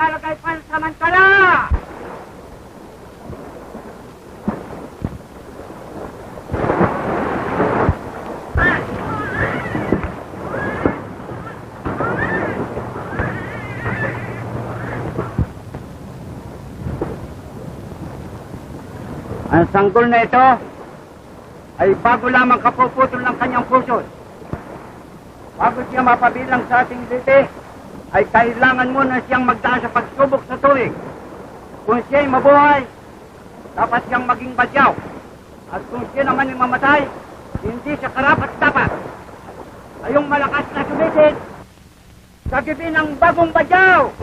pagkalagay pansamantala! Ang sanggol na ito ay bago lamang kapuputol ng kanyang puso. Bago siya mapabilang sa ating lite, ay kailangan muna siyang magdaan sa pagsubok sa tuwing. Kung siya'y mabuhay, dapat siyang maging badyaw. At kung siya naman ay mamatay, hindi siya karapat-dapat. Ayong malakas na sumisid sa gibi ng bagong badyaw!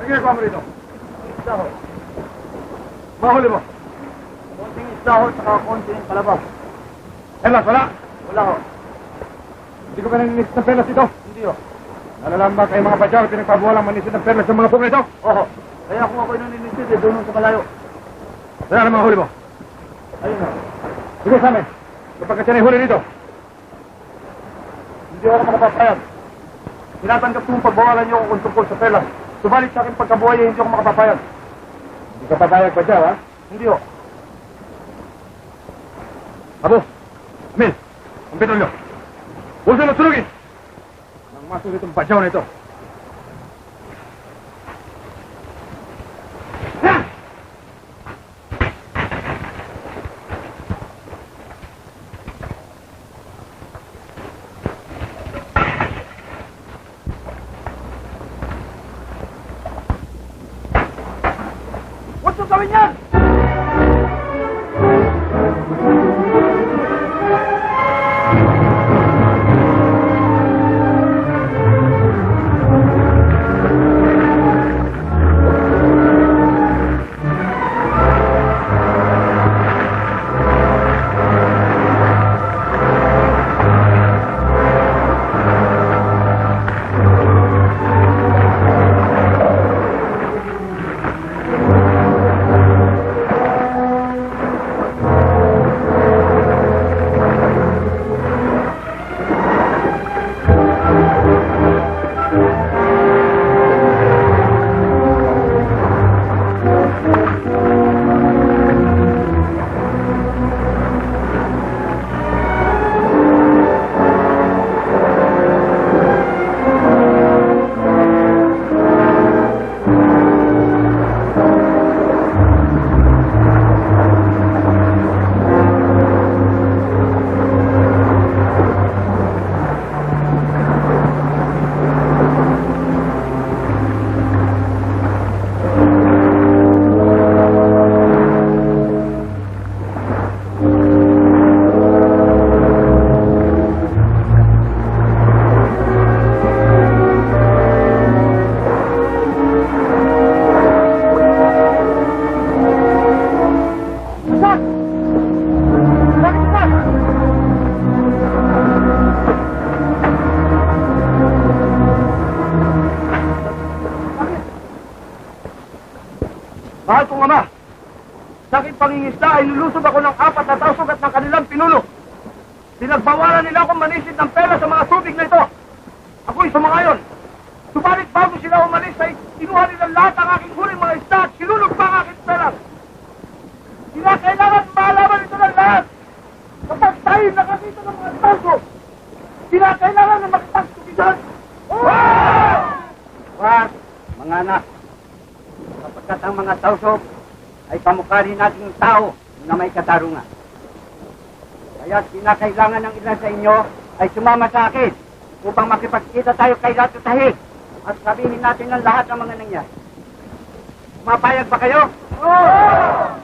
Ginagawa mo rito? Isda ho. Mahuli mo? Konting isda ho, saka konting kalabaw. Perlas, wala? Wala ho. Hindi ko ba naninis ng perlas ito? Hindi ho. Nalalang ba kayo mga padyar pinagpabuwalang manisid ng perlas sa mga pong ito? Oo. Kaya kung ako'y naninisid, doon sa malayo. Kaya na mga huli mo? Ayun ho. Sige sa amin. Kapag ka siya na huli rito. Hindi ako makapapayag. Tinatanggap kong pagbawalan niyo kung tungkol sa perlas. Subalit sa aking pagkabuhay, hindi ako makapapayag. Hindi ka papayag pa siya, ha? Hindi ho. Abo, Emil, ang petrolyo. Puso na sunugin! Nang masuk itong badyaw na ito. Huwag nyo gawin yan! Sa aking pangingisda ay nilusob ako ng 4 na tausog at ng kanilang pinuno. Pinagbawalan nila akong manisid ng pera sa mga tubig na ito. Ako'y sumangayon. Subalit bago sila umalis ay kinuha nila lahat ang aking huling mga isda at sinulog pa ang aking pera. Sila kailangan malaman ito ng lahat. Kapag tayo nakakita ng mga tausog, sila kailangan na makipagtubigan. Wag, mga anak. Sapagkat ang mga tausog ay pamukha rin nating tao na may katarungan. Kaya kinakailangan ng ilan sa inyo ay sumama sa akin upang makipagkita tayo kay Latutahig at sabihin natin ng lahat ng mga nangyari. Mapayag ba kayo? Oo!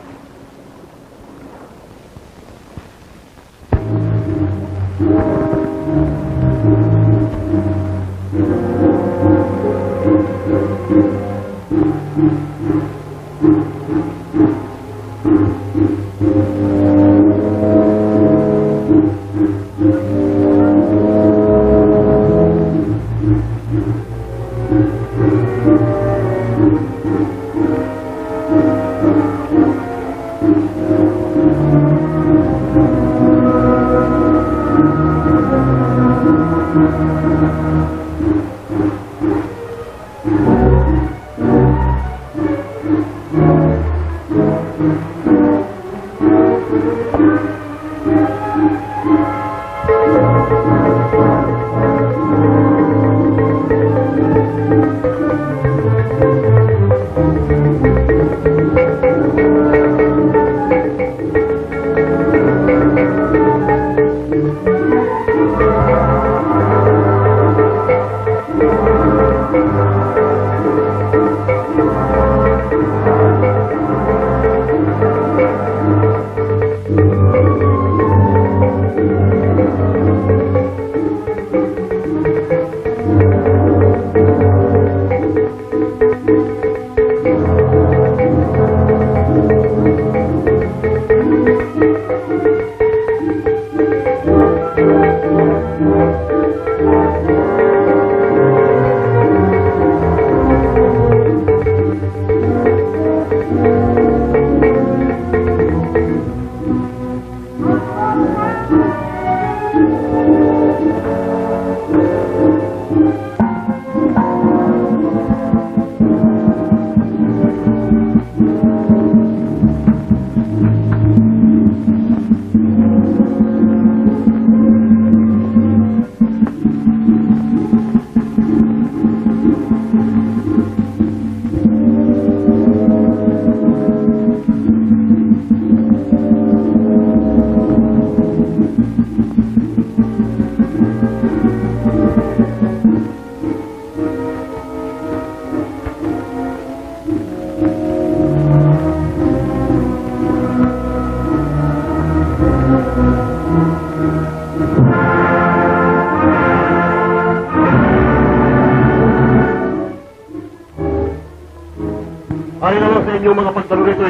Ay naman sa inyong mga pagdalo nito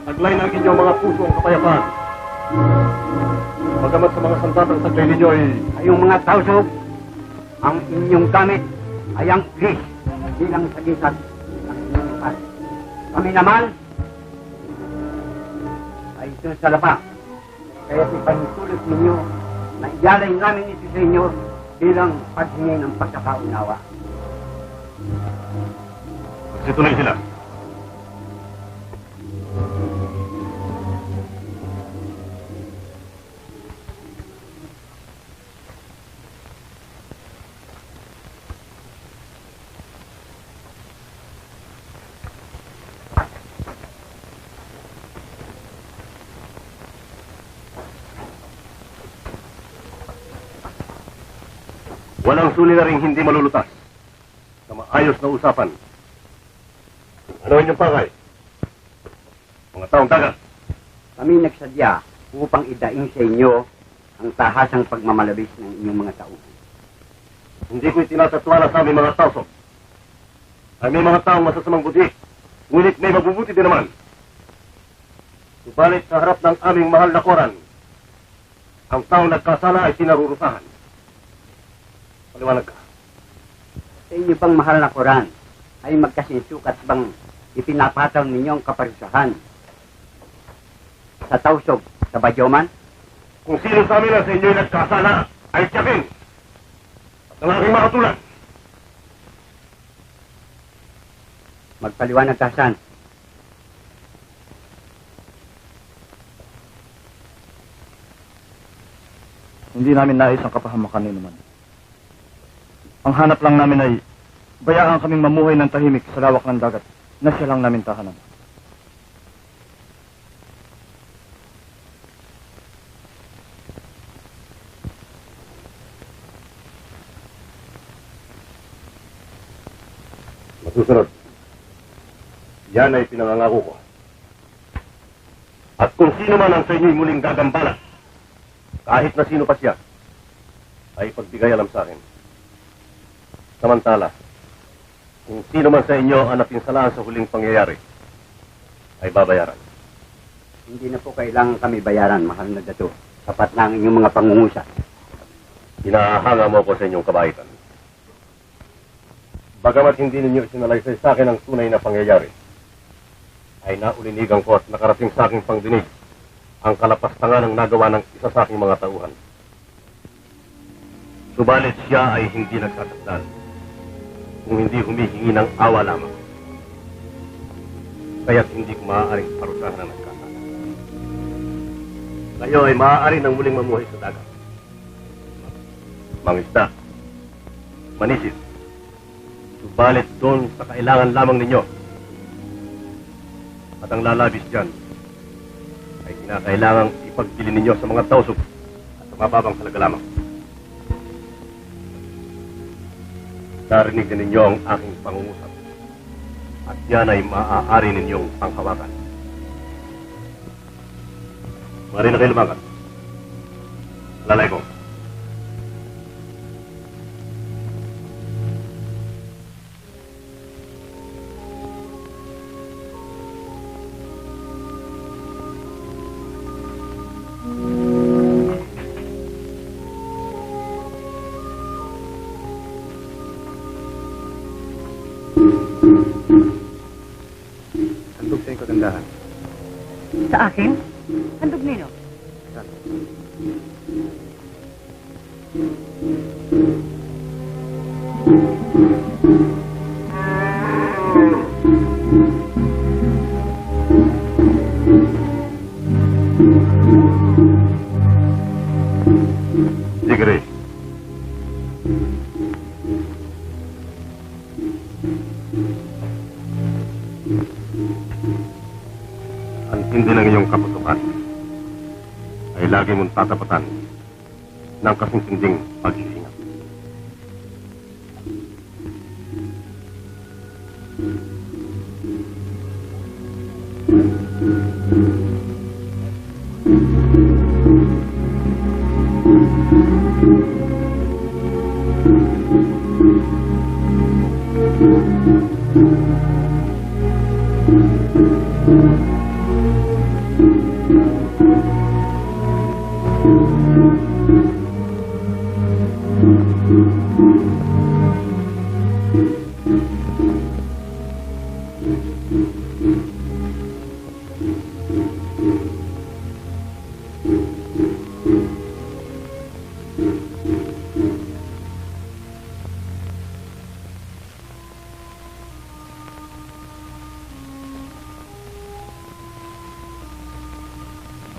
taglay ng inyong mga puso ang kapayapaan. Bagamat sa mga sandatang taglay ninyo Kayong mga tausog, ang inyong gamit ay ang Gris bilang sagisag ng inyong ipas. Kami naman ay ito sa lapa. Kaya ipanitulot ninyo na iyalay namin ito sa inyo bilang paghingi ng pagkakaunawa. Magsituloy sila. Walang suliraring hindi malulutas sa maayos na usapan. Ano inyong pakay? Mga taong dagat. Kami nagsadya upang idaing sa inyo ang tahasang pagmamalabis ng inyong mga tauhan. Hindi ko itinasatwala sa aming mga tausok. Ay may mga taong masasamang budi, ngunit may mabubuti din naman. Subalit sa harap ng aming mahal na koran, ang taong nagkasala ay sinarurusahan. Paliwanag ka. Sa inyo bang mahal na Quran ay magkasinsukat bang ipinapataw ninyo ang kaparusahan Sa Tausog, sa Badyoman? Kung sino sa amin sa inyo'y nagkasala, ay tiyakin. At ang aking makatulad. Magpaliwanag ka, San. Hindi namin nais ang kapahamakan ni naman. Ang hanap lang namin ay bayaan kaming mamuhay ng tahimik sa lawak ng dagat na siya lang namin tahanan. Masusunod. Yan ay pinangangako ko. At kung sino man ang sa inyo'y muling gagambalan, kahit na sino pa siya, ay pagbigay alam sa akin. Samantala, kung sino man sa inyo ang napinsalaan sa huling pangyayari, ay babayaran. Hindi na po kailangan kami bayaran, mahal na dato. Sapat na ang inyong mga pangungusya. Hinahanga mo ko sa inyong kabaitan. Bagamat hindi ninyo isinalaysay sa akin ang tunay na pangyayari, ay naulinigan ko at nakarating sa aking pangdinig ang kalapastangan ng nagawa ng isa sa aking mga tauhan. Subalit siya ay hindi nagsasakdal kung hindi humihingi ng awa lamang. Kaya't hindi ko maaaring parusahan ang nagkasala. Kayo ay maaari nang muling mamuhay sa dagat. Mangisda, manisid, subalit doon sa kailangan lamang ninyo. At ang lalabis dyan ay kinakailangang ipagpili ninyo sa mga tausog at sa mababang halaga lamang. Narinig na ninyo ang aking pangungusap at yan ay maaari ninyong panghawakan. Maaari na kayo lumakas. Lalay ko. Handog sa iyong kagandahan. Sa akin? Handog nino? San? Sigre. Ang tindi ng iyong kaputukan ay lagi mong tatapatan ng kasintinding pagsisingat.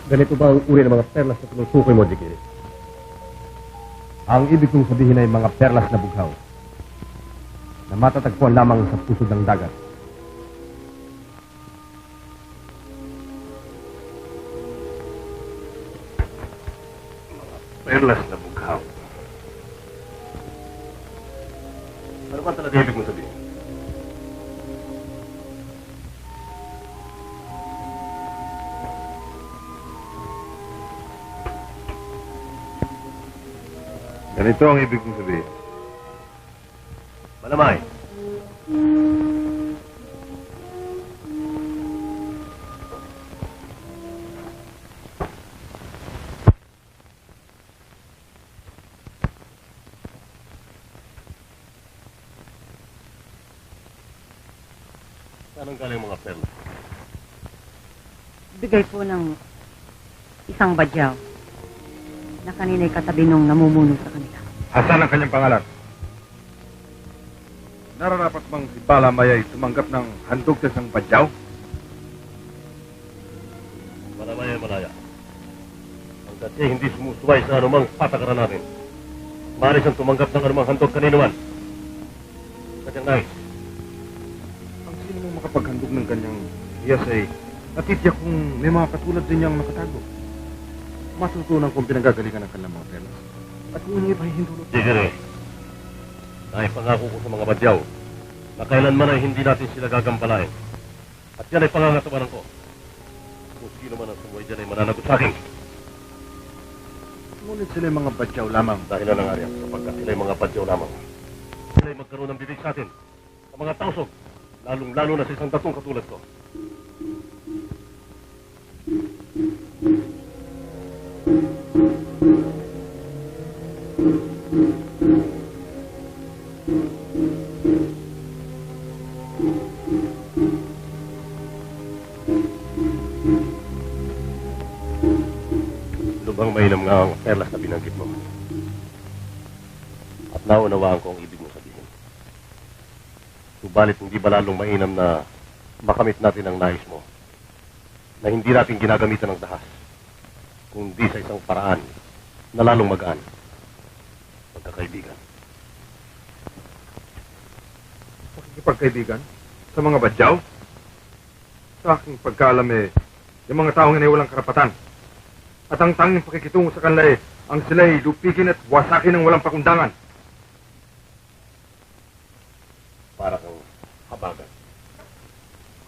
Ganito ba ang uri ng mga perlas na tinutukoy mo, Jigiri? Ang ibig kong sabihin ay mga perlas na bughaw na matatagpuan lamang sa pusod ng dagat. Perlas na bughaw. Ano ba talaga ibig mo sabihin? Ganito ang ibig kong sabihin. Malamay. Saan ang galing mga perla? Bigay po ng Isang badyaw na kanina'y katabi nung namumuno sa kanila. Asan ang kanyang pangalan? Nararapat bang si Balamay ay tumanggap ng handog sa isang badyaw? Malamaya malaya. Ang dati hindi sumusuway sa anumang patakaran natin. Maaari siyang tumanggap ng anumang handog kanino man. Kanyang nais. Ang sino mong makapaghandog ng kanyang hiyas ay natitiyak kung may mga katulad din niyang nakatago. Matutunan kong pinagagalingan ng kanilang mga perlas. At kung hindi pa hihintulot. Sige rin. Naipangako ko sa mga badyaw na kailanman ay hindi natin sila gagampalain. At yan ay pangangatawanan ko. Kung sino man ang sumuhay dyan ay mananagot sa akin. Ngunit sila mga badyaw lamang. Dahil na nga riyan, sapagkat sila ay mga badyaw lamang. Sila ay magkaroon ng bibig sa atin. Sa mga tausog, lalong-lalo na sa isang datong katulad ko. Lubang mainam nga ang perlas na binanggit mo. At naunawaan ko ang ibig mo sabihin. Subalit hindi ba lalong mainam na makamit natin ang nais mo? Na hindi natin ginagamitan ng dahas, kundi sa isang paraan na lalong magaan. Pagkakaibigan. Pakikipagkaibigan sa mga badyaw? Sa aking pagkaalam yung mga taong ay walang karapatan. At ang tanging pakikitungo sa kanila ang sila'y lupigin at wasakin ng walang pakundangan. Para kang habagat.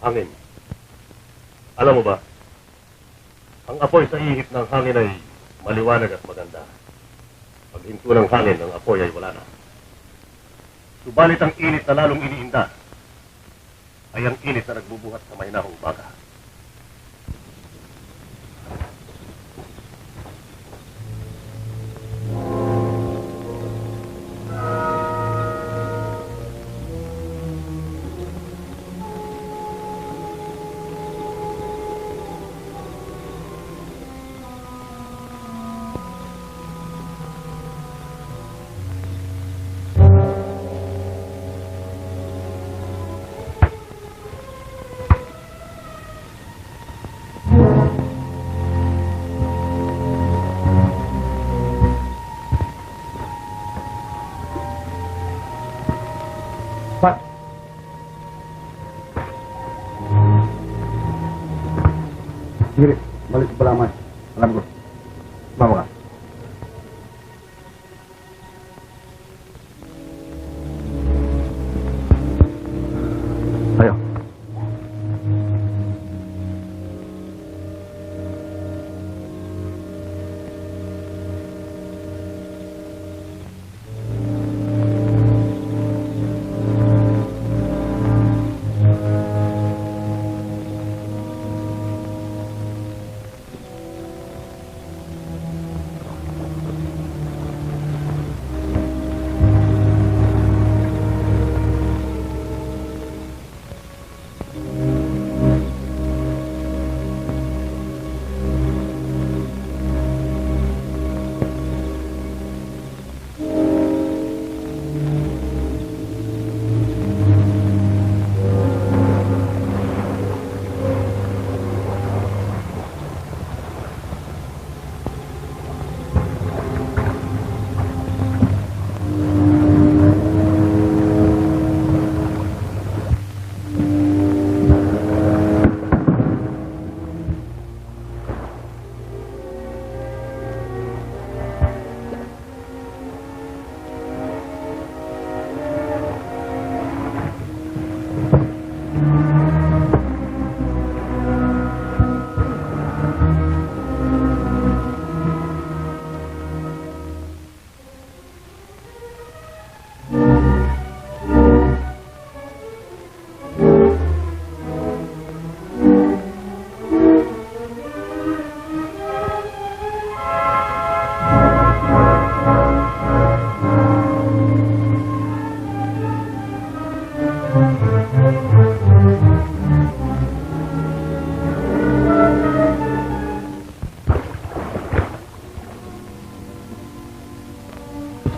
Hangin. Alam mo ba, ang apoy sa ihip ng hangin ay maliwanag at maganda. Pag hinto ng hangin, ang apoy ay wala na. Subalit ang init na lalong iniinda ay ang init na nagbubuhat sa mahinahong baga. Sige, balik sa Balamay. Alam ko. Bawa ka. Tayo.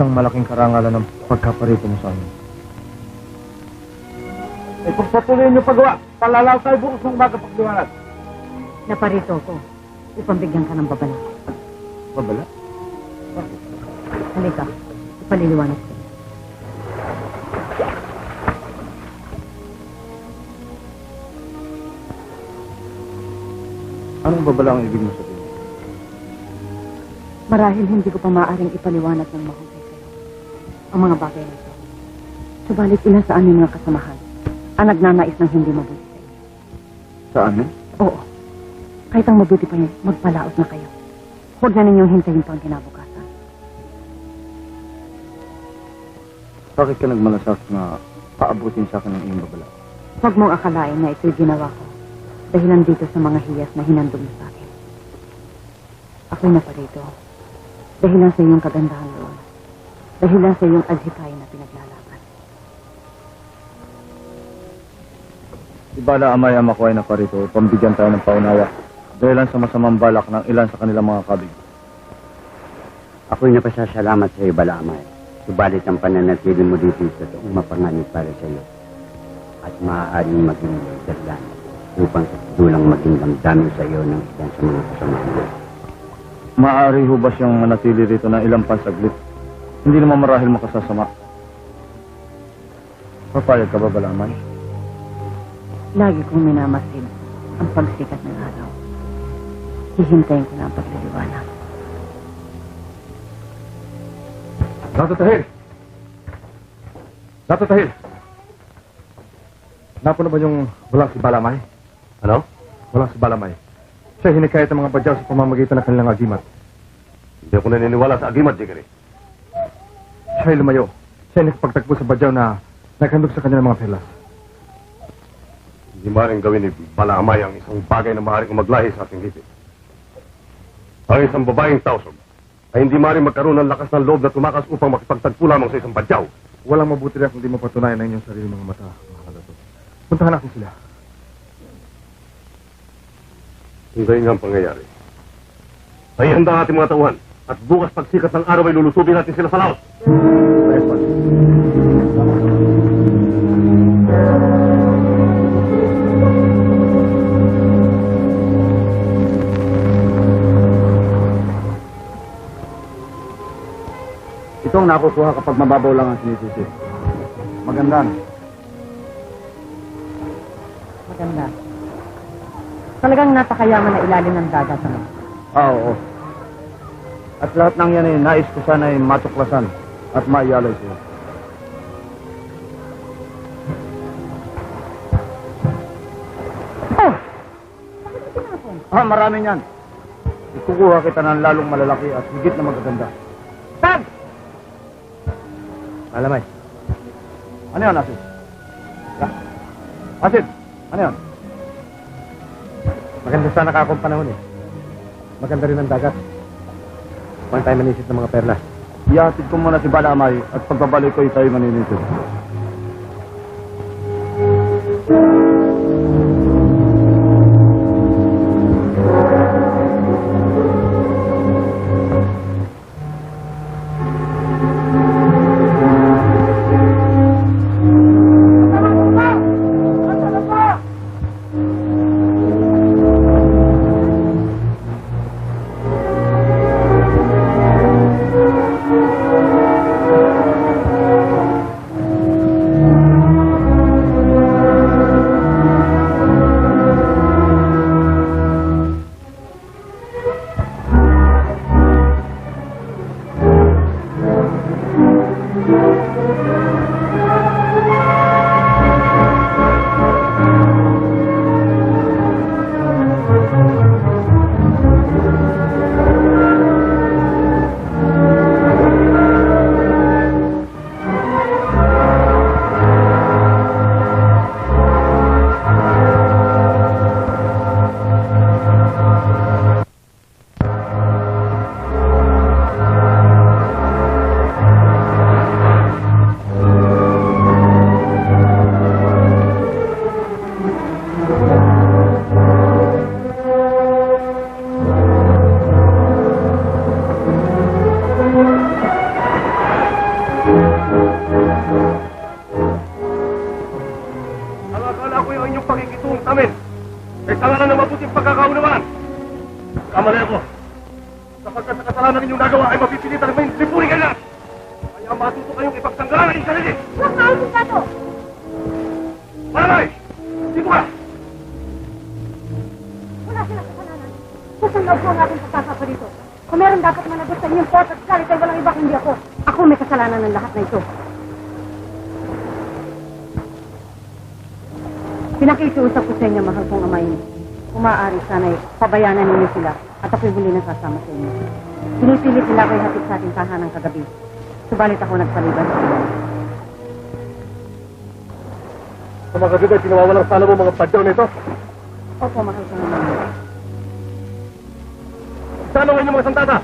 isang malaking karangalan ng pagkaparito mo sa amin. Eh kung patuloy niyo pagawa, palalaw tayo bukas ng umaga pagliwanag. Naparito ko upang bigyan ka ng babala. Babala? Halika, ipaliliwanag ko. Anong babala ang ibig mo sabihin? Marahil hindi ko pa maaaring ipaliwanag ng mahusay sa'yo ang mga bagay na ito. Subalit ilan sa aming mga kasamahan ang nagnanais ng hindi mabuti sa inyo. Sa amin? Oo. Kahit ang mabuti pa niyo, magpalaot na kayo. Huwag na ninyong hintayin pang kinabukasan. Bakit ka nagmalasak na paabutin sa akin ng iyong babala? Huwag mong akalain na ito'y ginawa ko dahilan dito sa mga hiyas na hinandog mo sa akin. Ako'y naparito dahilan sa iyong kagandahan noon. Dahilan sa iyong adhikain na pinaglalaban. Ibala amay ama ko ay naparito upang bigyan tayo ng paunawa dahilan sa masamang balak ng ilan sa kanilang mga kabig. Ako'y napasasalamat sa iyo, Balaamay. Subalit ang pananatili mo dito sa toong mapanganib para sa iyo. At maaaring maging dahilan upang dulang maging damdamin sa iyo ng ilan sa mga kasamahan mo. Maaari ho ba siyang manatili rito ng ilang pansaglit? Hindi naman marahil makasasama. Papayag ka ba, Balamay? Lagi kong minamasid ang pagsikat ng araw. Hihintayin ko na ang pagliliwanag. Natatahil! Natatahil! Napo na ba yung walang si Balamay? Ano? Walang si Balamay. Siya hinikayat ng mga badyaw sa pamamagitan ng kanilang agimat. Hindi ako naniniwala sa agimat, Jiggery. Siya'y lumayo. Siya'y nakapagtagpo sa badyaw na naghandog sa kanilang mga perlas. Hindi maaaring gawin ni Balaamay ang isang bagay na maaaring umaglahi sa ating lipi. Ang isang babaeng tausog ay hindi maaaring magkaroon ng lakas ng loob na tumakas upang makipagtagpo lamang sa isang badyaw. Walang mabuti rin kung di mapatunayan ng inyong sarili mga mata, mga kalato. Puntahan natin sila. Kung gayon nga ang pangyayari, ay handa ang ating mga tauhan at bukas pagsikat ng araw ay lulusubin natin sila sa laos. Ayos pa. Ito ang nakukuha kapag mababaw lang ang sinisisi. Maganda. Maganda. Talagang napakayaman na ilalim ng dagat, ano? Oo. At lahat ng yan ay nais ko sana ay matuklasan at maiyalay siya. Oh! Marami niyan. Ikukuha kita ng lalong malalaki at higit na magaganda. Tag! Alamay. Ano yan, Asid? Asid, ano yan? Maganda sana ka akong panahon eh. Maganda rin ang dagat. Huwag tayo manisid ng mga perlas. Iatid ko muna si Balamay at pagbabalik ko tayo maninisid. naman! Kamali ako. Sapagkat sa kasalanan ninyong nagawa ay mapipilitan may lipunin kayo na! Kaya matuto kayong ipagsanggalan ang inyong sarili! Huwag na ulit ka to! Malamay! Dito ka! Wala silang kasalanan. Susunod ko ang aking pagkakapa dito. Kung meron dapat managot sa inyong pot at galit ay walang iba kundi ako. Ako may kasalanan ng lahat na ito. Pinakikiusap ko sa inyo, mahal kong amayin. Kung maaari, sana'y pabayanan ninyo sila at ako'y huli na sasama sa inyo. Pinipilit nila ako'y hatid sa ating tahanan kagabi. Subalit ako nagpaliban sa inyo. Sa mga kagad ay pinawawalang sala mo mga padyaw nito. Opo, mahal kong amayin. Saan ang inyong mga sandata?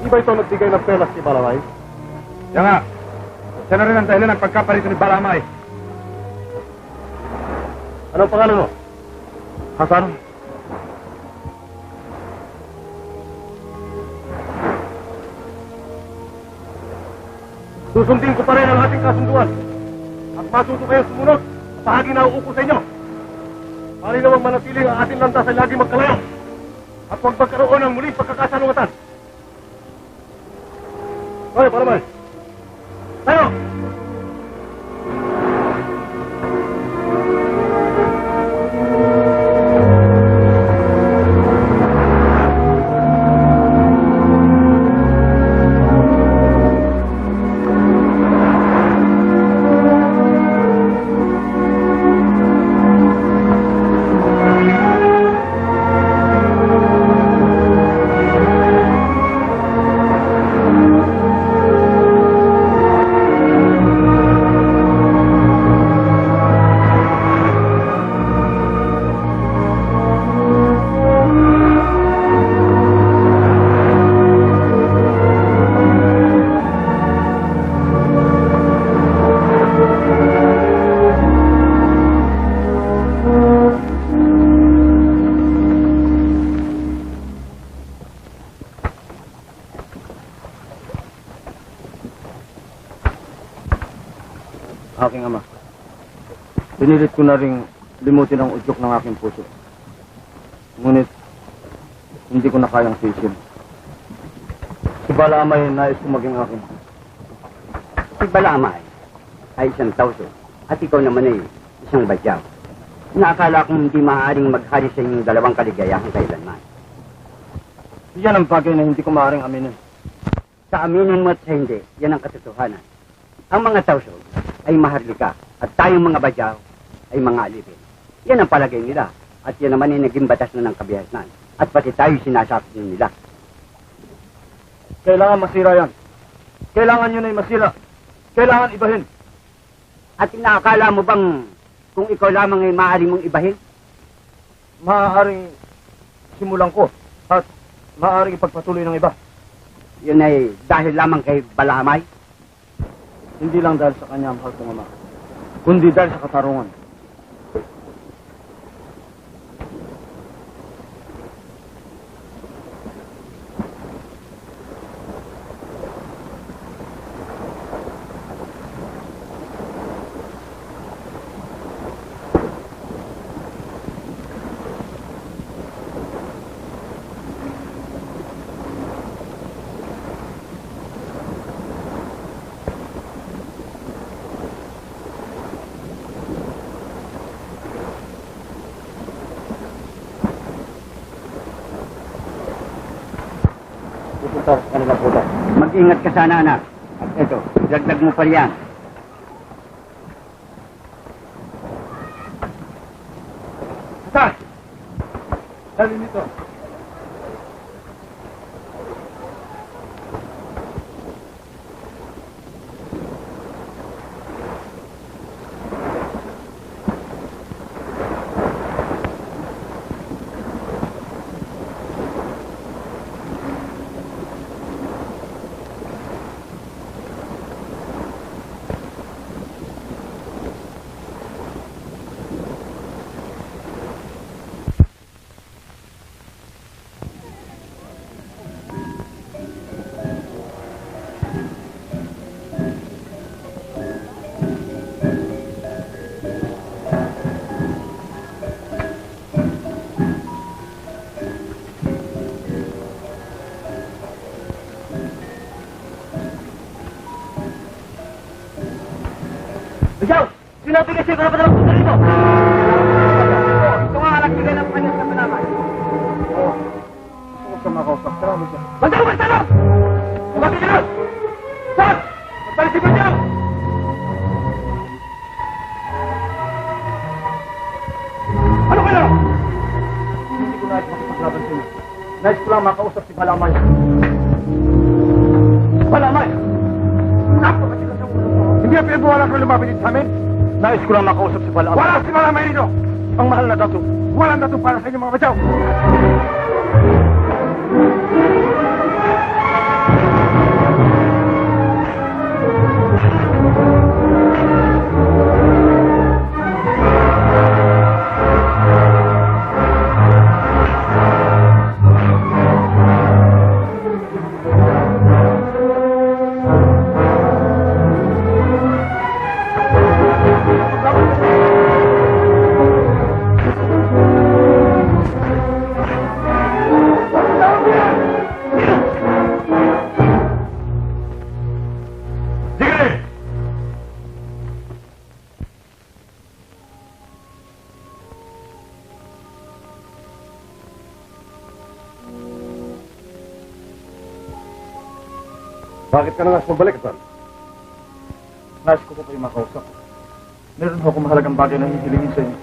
Hindi ba ito nagbigay ng pelas si Balamay? Yan nga. Siya na rin ang dahilan ng pagkaparito ni Balamay. Anong pangalan mo? Hasan? Susundin ko pa rin ang ating kasunduan. At matuto kayo sumunod sa bahagi na uuko sa inyo. Mali namang manatiling ang ating landas ay lagi magkalayo. At huwag magkaroon ng muling pagkakasalungatan. Hoy, Balamay! Tayo! Aking ama, pinilit ko na ring limutin ang udyok ng aking puso. Ngunit, hindi ko na kayang sisin. Si Balamay nais ko maging akin. Si Balamay ay isang tauso at ikaw naman ay isang badyaw. Naakala kong hindi maaaring maghari sa inyong dalawang kaligayahan kailanman. Yan ang bagay na hindi ko maaaring aminin. Sa aminin mo at sa hindi, yan ang katotohanan. Ang mga tauso ay maharlika at tayong mga badyaw ay mga alipin. Yan ang palagay nila at yan naman ay naging batas na ng kabihasnan at pati tayo sinasakot nila. Kailangan masira yan. Kailangan yun ay masira. Kailangan ibahin. At inaakala mo bang kung ikaw lamang ay maaari mong ibahin? Maaaring simulan ko at maaaring ipagpatuloy ng iba. Yun ay dahil lamang kay Balamay? Hindi lang dahil sa kanya, mahal kong ama, kundi dahil sa katarungan. Pupunta sa kanila po. Mag-ingat ka sana, anak. At eto, dagdag mo pa riyan. Asa! Dali nito. Ikaw! Sinabigay sa'yo karapat ng punta rito! Ito nga ang nagbigay ng kanyang kapalaman. Gusto ko sa makausap. Salamat siya. Banda ko basta lang! Kumapit ka lang! Saan? Magpalit si Badyaw! Ano kayo? Hindi ko nais makipaglaban sa inyo. Nais ko lang makausap si Balamay. Balamay! Napakatigas ang ulo mo. Hindi ang pinagbawalan ko lumapit sa amin? Nais ko lang makausap si Balamay. Wala si Balamay dito! Ang mahal na dato. Walang dato para sa inyo mga Badyaw. Bakit ka na ngas magbalik, San? Nais ko po kayo makausap. Meron ho akong mahalagang bagay na hihilingin sa inyo.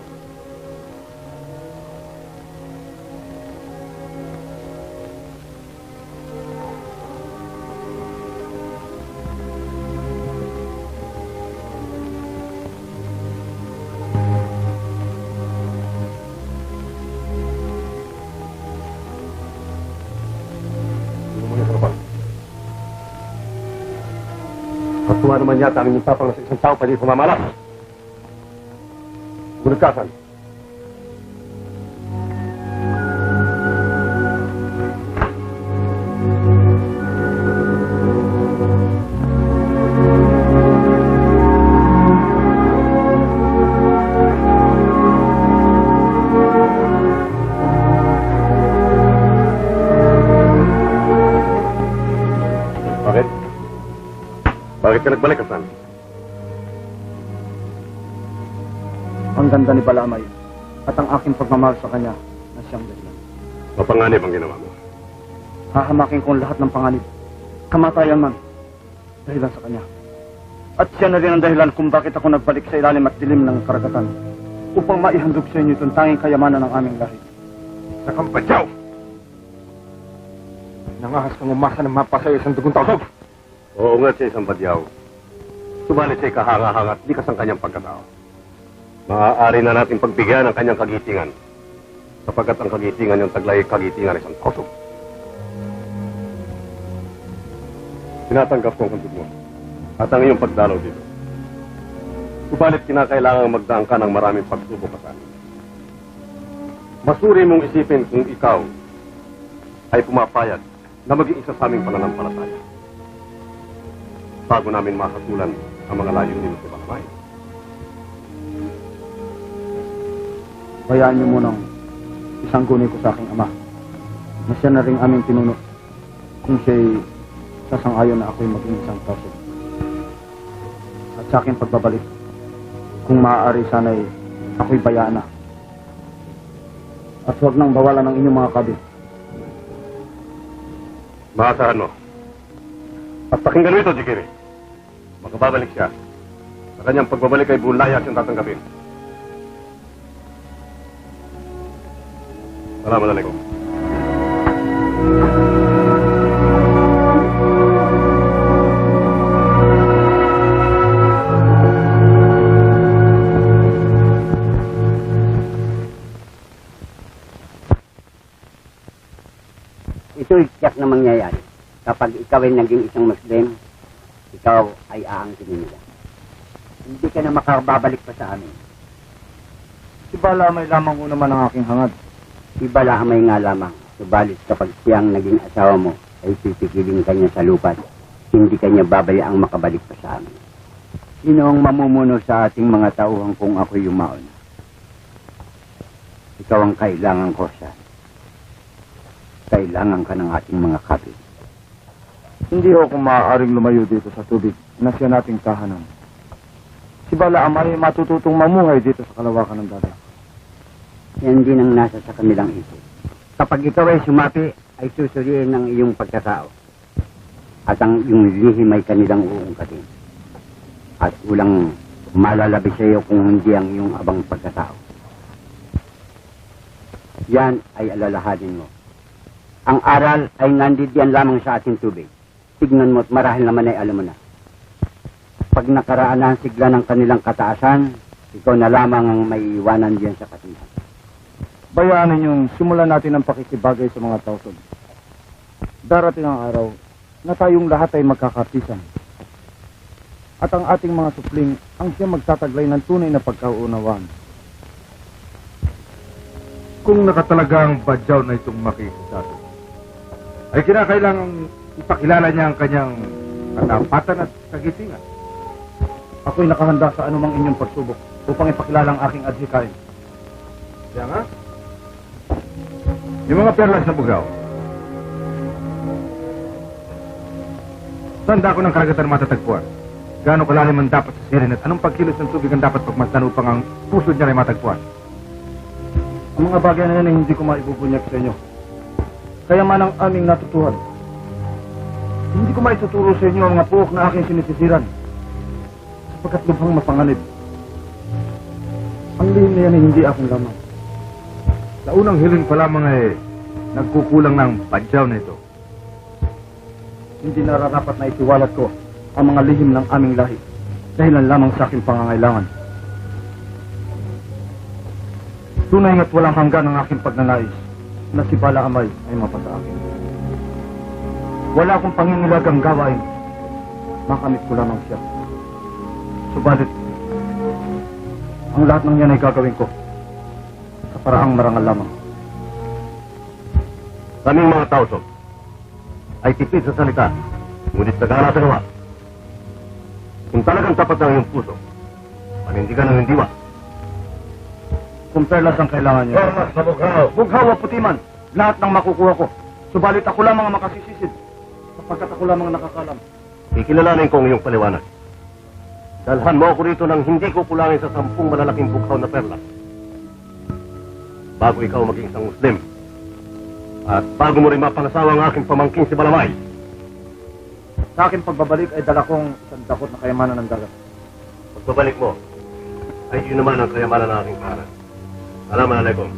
Katuwa naman yata ang inyong tapang na sa isang tao pwede pumamalas. Gunod ka, San. Bakit? Bakit ka nagbalik, San? Ang ganda ni Balamay at ang aking pagmamahal sa kanya na siyang dahilan. Mapanganib ang ginawa mo. Hahamakin ko ang lahat ng panganib. Kamatayan man. Dahilan sa kanya. At siya na rin ang dahilan kung bakit ako nagbalik sa ilalim at dilim ng karagatan upang maihandog sa inyo itong tanging kayamanan ng aming lahi. Sa Kampatyaw! Nangahas kang umasa ng mapa sa isang dugong tawag. Oo nga siya isang badyaw. Subalit siya'y kahanga-hanga at likas ang kanyang pagkatao. Maaari na natin pagbigyan ang kanyang kagitingan sapagkat ang kagitingan yung taglay kagitingan isang kusog. Tinatanggap ko ang handog mo at ang iyong pagdalaw dito. Subalit kinakailangan magdaan ka ng maraming pagsubok ka sa amin. Masuri mong isipin kung ikaw ay pumapayag na maging isa sa aming pananampalataya bago namin makasulan ang mga layunin sa Balamay. Bayaan niyo munang isang guni ko sa aking ama na siya na rin aming pinuno kung siya'y sasang-ayon na ako'y maging isang kaso. At sa aking pagbabalik, kung maaari sana'y ako'y bayaan na. At huwag nang bawalan ng inyong mga kabin. Maasahan mo. At pakinggan mo ito, Jikiri. Makababalik siya. Sa kanyang pagbabalik ay buong laya siyang tatanggapin. Salamat alaikum. Ito'y tiyak na mangyayari. Kapag ikaw ay naging isang Muslim, ikaw ay aangkinin nila. Hindi ka na makababalik pa sa amin. Si Balamay lamang ko naman ang aking hangad. Si Balamay nga lamang. Subalit kapag siyang naging asawa mo, ay pipigilin ka niya sa lupa hindi kanya babayaang makabalik pa sa amin. Sino ang mamumuno sa ating mga tauhan kung ako yung mauna? Ikaw ang kailangan ko, San. Kailangan ka ng ating mga kapit. Hindi ako maaaring lumayo dito sa tubig na siya nating tahanan. Si Balaam ay matututong mamuhay dito sa kalawakan ng dagat. Yan din ang nasa sa kanilang isip. Kapag ikaw ay sumapi, ay susuriin ng iyong pagkatao. At ang iyong lihim ay kanilang uungkatin. At ulang malalabi sa iyo kung hindi ang iyong abang pagkatao. Yan ay alalahanin mo. Ang aral ay nandiyan lamang sa ating tubig. Tignan mo at marahil naman ay alam mo na. Pag nakaraan na ang sigla ng kanilang kataasan, ikaw na lamang ang may iwanan diyan sa katihan. Bayaanin yung simulan natin ang pakikibagay sa mga tausog. Darating ang araw na tayong lahat ay magkakapisan. At ang ating mga supling ang siya magtataglay ng tunay na pagkaunawaan. Kung nakatalagang badyaw na itong makikisabi, ay kinakailangang ipakilala niya ang kanyang katapatan at kagitingan. Ako'y nakahanda sa anumang inyong pagsubok upang ipakilala ang aking adhikain. Kaya nga, yung mga perlas na bugaw, tanda ko ng karagatan matatagpuan. Gaano kalalim ang dapat sa sirin at anong pagkilos ng tubig ang dapat pagmasdan upang ang puso niya ay matagpuan. Ang mga bagay na yan ay hindi ko maibubunyag sa inyo. Kaya man ang aming natutuhan. Hindi ko maituturo sa inyo ang mga puok na aking sinisisiran. Sapagkat lubhang mapanganib. Ang lihim na yan ay hindi aking lamang. Sa unang hiling pa lamang ay nagkukulang ng badyaw na ito. Hindi nararapat na itiwalat ko ang mga lihim ng aming lahi dahilan lamang sa aking pangangailangan. Tunay nga't walang hanggan ang aking pagnanais na si Balaam ay mapasa akin. Wala akong pangingilagang gawain. Makamit ko lamang siya. Subalit, ang lahat ng yan ay gagawin ko sa paraang marangal lamang. Kaming mga tausog ay tipid sa salita, ngunit sagana sa gawa. Kung talagang tapat ang iyong puso, panindigan ng diwa. Kung perlas ang kailangan niyo. Perlas na bughaw. Bughaw o putiman, lahat ng makukuha ko. Subalit ako lamang ang makasisisid, sapagkat ako lamang ang nakakalam. Ikilalanin ko ang iyong paliwanag. Dalhan mo ako rito nang hindi ko kulangin sa 10 malalaking bughaw na perlas. Bago ikaw maging isang Muslim. At bago mo rin mapangasawa ang aking pamangkin si Balamay. Sa aking pagbabalik ay dala kong isang dakot na kayamanan ng dagat. Pagbabalik mo, ay yun naman ang kayamanan ng aking kahanan. Assalamualaikum.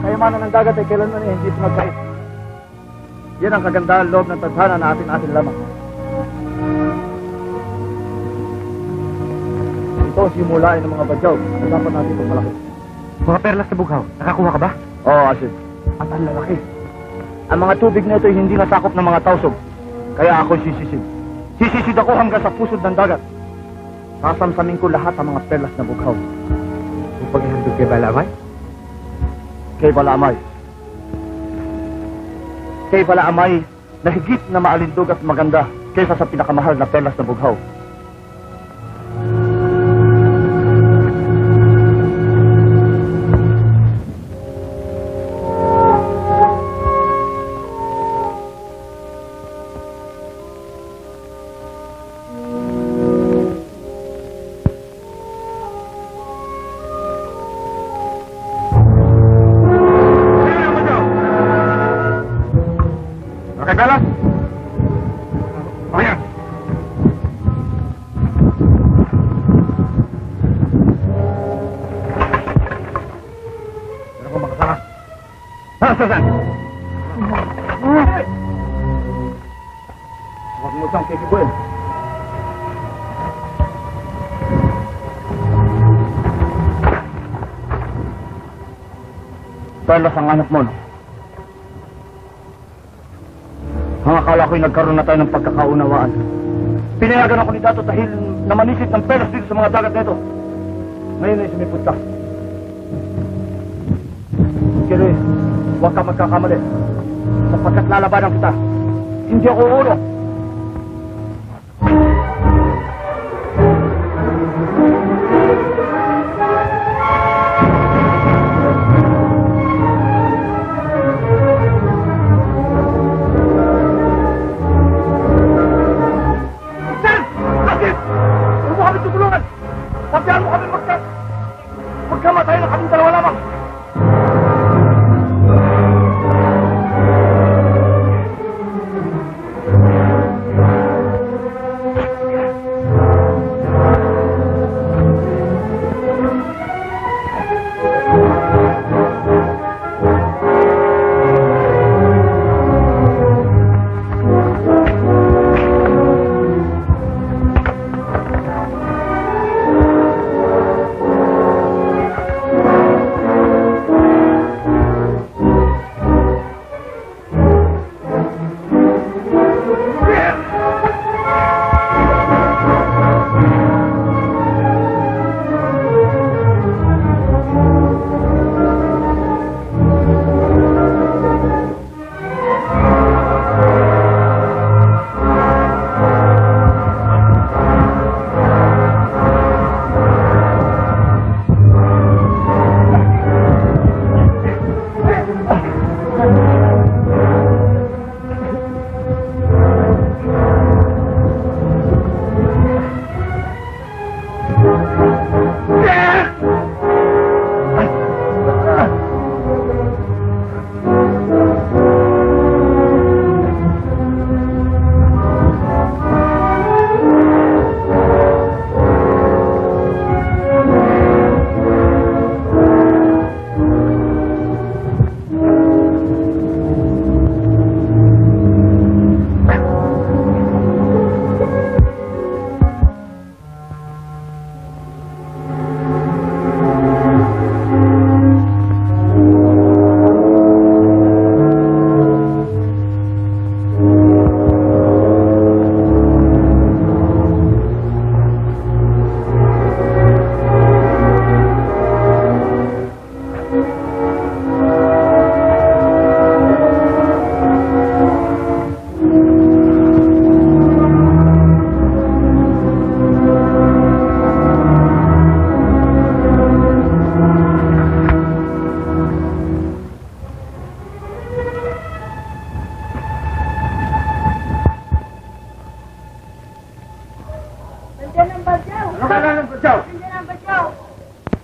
Kayamanan ng dagat ay kailanman ay hindi pinagkait. Yan ang kagandahan loob ng tadhana na atin-atin lamang. Ito ang simulain ng mga badyaw na dapat natin itong malaki. Mga perlas na bughaw, nakakuha ka ba? Oo, Asid. At ang lalaki. Ang mga tubig na ito ay hindi nasakop ng mga tausog. Kaya ako sisisid. Sisisid ako hanggang sa pusod ng dagat. Sasamsamin ko lahat ang mga perlas na bughaw. Yung paghihandog kay Balamay? Kay Balaamay. Kay Balaamay na higit na maalindog at maganda kaysa sa pinakamahal na perlas na bughaw. Belas? Ayan. Meron kong makasama. Ha? Masasan! Huwag mo siyang kikibuin. Perlas ang anak mo, no? Ang akala ko'y nagkaroon na tayo ng pagkakaunawaan. Pinayagan ako ni Dato dahil namanisid ng Perlas dito sa mga dagat na ito. Ngayon ay sumipot ka. Kiri, huwag ka magkakamali. Sapagkat lalabanan kita. Hindi ako ulo. Magkamatay na kaming dalawa lamang.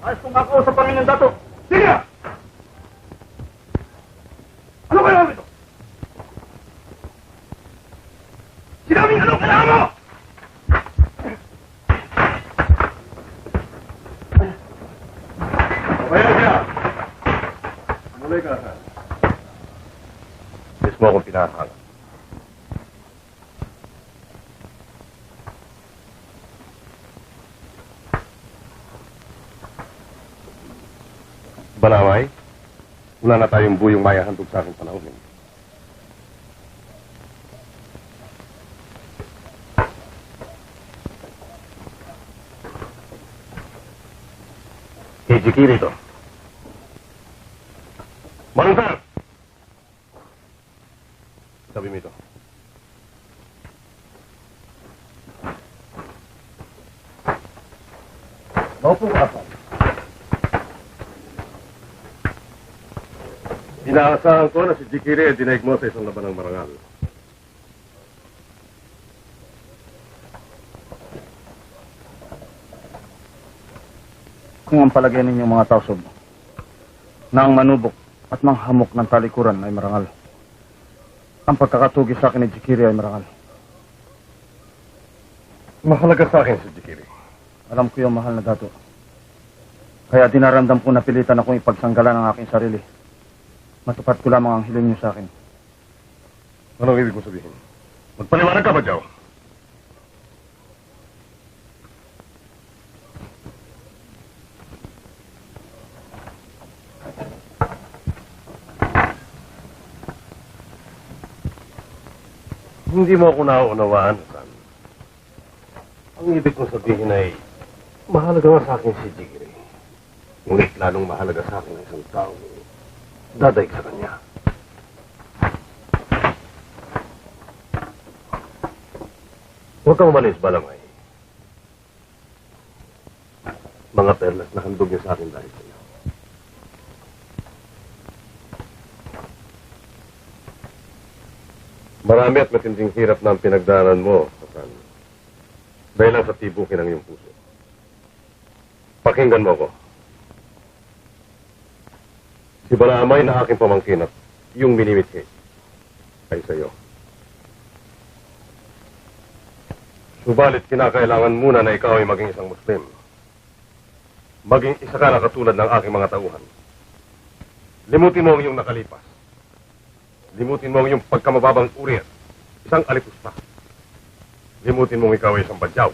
Ayos kong ako sa Panginoon Dato. Sige na! Ano kailangan mo ito? Sinabing ano kailangan mo? Kaya siya! Mulay ka sa. Mismo akong pinahahanap. Banaway, wala na tayong buyong maya handog sa aking panahon. Hijikiri ito. Manungkar! Sabi mo ito. Maupo ka pa. Inaasahan ko na si Jikiri ay dinaig mo sa isang laban ng marangal. Kung ang palagay ninyong mga tausob na ang manubok at manghamok ng talikuran ay marangal, ang pagkakatugi sa akin ni Jikiri ay marangal. Mahalaga sa akin si Jikiri. Alam ko yung mahal na Dato. Kaya dinaramdam ko na pilitan akong ipagsanggalan ang aking sarili Matupat ko lamang ang hiling niyo sa akin. Anong ibig mo sabihin? Magpaliwanag ka, Badyaw. Hindi mo ako nauunawaan, Hasan. Ang ibig kong sabihin ay, mahalaga nga sa akin si Jigri. Ngunit lalong mahalaga sa akin ang isang taong dadaig sa kanya. Huwag kang umalis, Balangay. Mga perlas na handog niya sa akin dahil sa iyo. Marami at matinding hirap na ang pinagdaanan mo, Hasan. Dahil lang sa tibukin ng iyong puso. Pakinggan mo ko. Si Balaamay na aking pamangkin at yung minimithi ay sa iyo. Subalit kinakailangan muna na ikaw ay maging isang Muslim. Maging isa ka na katulad ng aking mga tauhan. Limutin mo ang iyong nakalipas. Limutin mo ang iyong pagkamababang uri at isang alipusta. Limutin mong ikaw ay isang badyaw.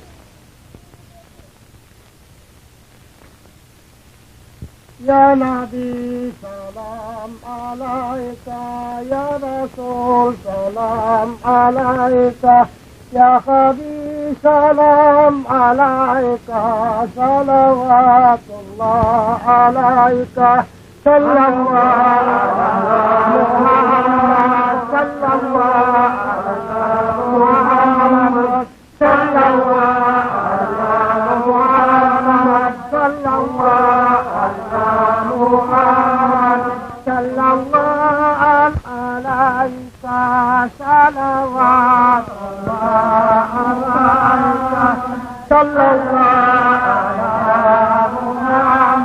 Ya Nabi, salam alaika. Ya Rasul, salam alaika. Ya Habib, salam alaika. Salawatullah alaika. Sallallahu ala Muhammad. Sallallahu ala Muhammad. Sallallahu ala Muhammad. Sallallahu ala Muhammad. Sallallahu alaika. Salawatullah alaika. Sallallahu ala Muhammad.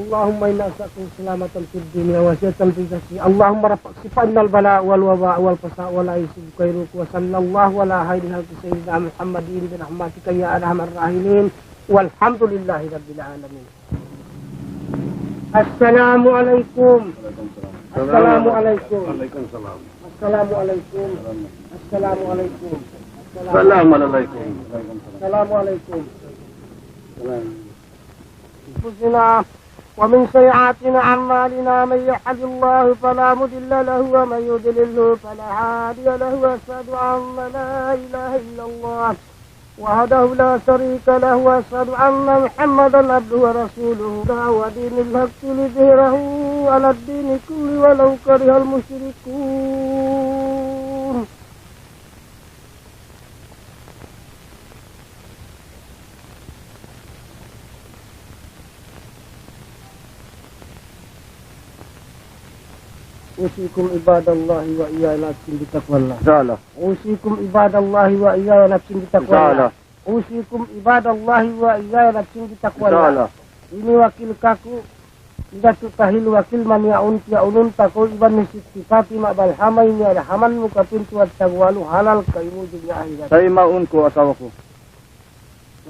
اللهم إنا نسألك سلامة في الدنيا وسعة في الجسد اللهم رفع عنا البلاء والوباء والفساء ولا يسب خيرك وصلى الله على خير خلق سيدنا محمد برحمتك يا أرحم الراحمين والحمد لله رب العالمين. السلام عليكم. السلام عليكم. السلام عليكم. السلام عليكم. السلام عليكم. السلام عليكم. أنفسنا ومن سيئات أعمالنا من يهد الله فلا مضل له ومن يضلل فلا هادي له وأشهد أن لا إله إلا الله وحده لا شريك له وأشهد أن محمدا عبده ورسوله ودين الحق لظهره على الدين كله ولو كره المشركون. أوصيكم عباد الله وإياي نفسي بتقوى الله. Inshallah. أوصيكم عباد الله وإياي نفسي بتقوى الله. أوصيكم عباد الله وإياي نفسي بتقوى الله. Ini wakil kaku tidak tutahil wakil man yaunun tako iban nisifati ma'bal hamay ni alhaman mukapin tuwad tagwalu halal kaimu juga akhirat. Sa imaun ko asawa ko.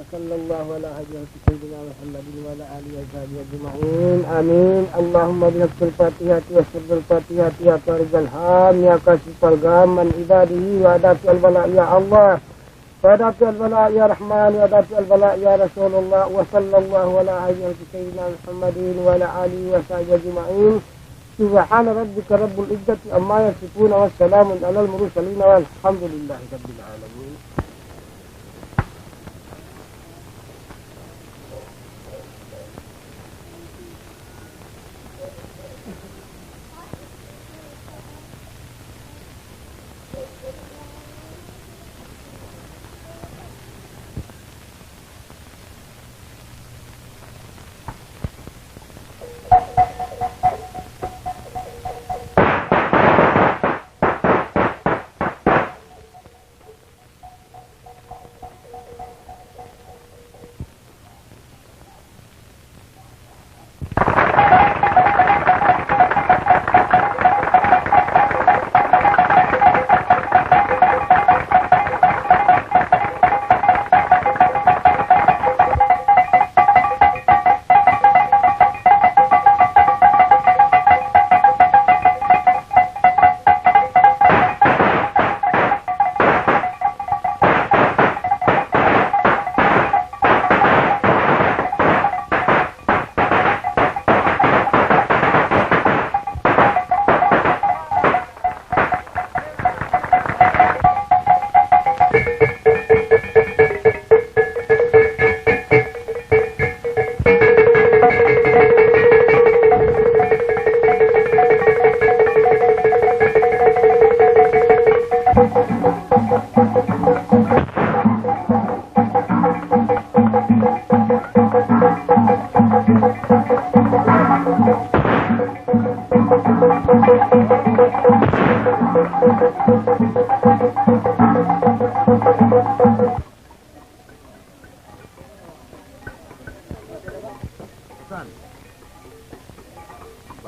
وصلى الله على حضرة سيدنا محمد وعلى آله وصحبه أجمعين آمين. اللهم بحق الفاتحة وسر الفاتحة يا فارج الهام يا كاشف الغام من عباده وأدافع البلاء يا الله وأدافع البلاء يا رحمن وأدافع البلاء يا رسول الله. وصلى الله على حضرة سيدنا محمد وعلى آله وصحبه أجمعين. سبحان ربك رب العزة عما يصفون والسلام على المرسلين والحمد لله رب العالمين.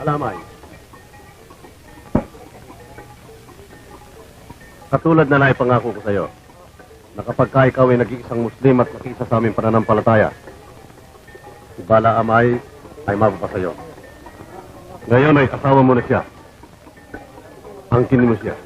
Balamay. Katulad na naipangako ko sa iyo, na kapag ka ikaw ay nag-iisang Muslim at nakisa sa aming pananampalataya, si Bala Amay ay mapapasa iyo. Ngayon ay asawa mo na siya. Angkin mo siya.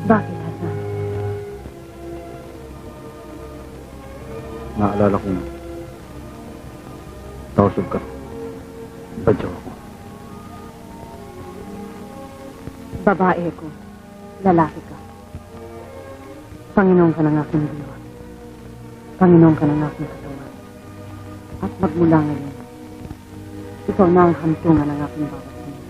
Bakit, Hasan? Naalala kong tausog ka. Badyaw ako. Babae ko. Lalaki ka. Panginoon ka ng aking diwa. Panginoon ka ng aking katawan. At magmula ngayon, ikaw na ang hantungan ng aking bawat sinila.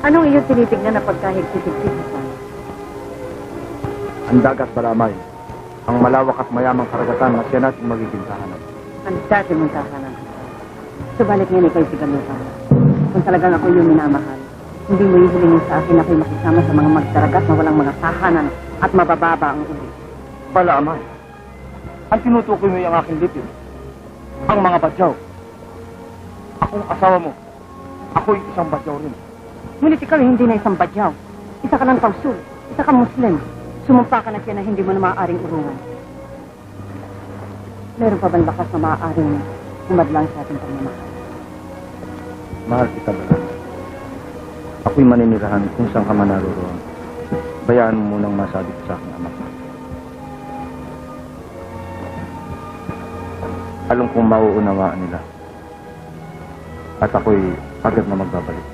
Anong iyong tinitignan na pagkahigpit-higpit, Hasan? Ang dagat, Balamay. Ang malawak at mayamang karagatan na siya natin magiging tahanan. Ang dati mong tahanan. Subalit ngayon ikaw'y sigalutan. Kung talagang ako yung minamahal, hindi mo ihilingin sa akin ako'y makisama sa mga magdaragat na walang mga tahanan at mabababa ang uli. Balamay, ang tinutukoy mo yung aking lipid. Ang mga badyaw. Akong asawa mo. Ako'y isang badyaw rin. Ngunit ikaw ay hindi na isang badyaw. Isa ka lang tausul. Isa ka Muslim. Sumumpa ka na siya na hindi mo na maaaring urungan. Meron pa bang bakas na maaaring umadlang sa ating pagmamahal? Mahal kita, Balamay. Ako'y maninirahan kung saan ka man naroon. Bayaan mo munang masabi ko sa aking ama. Alam kong mauunawaan nila. At ako'y agad na magbabalik.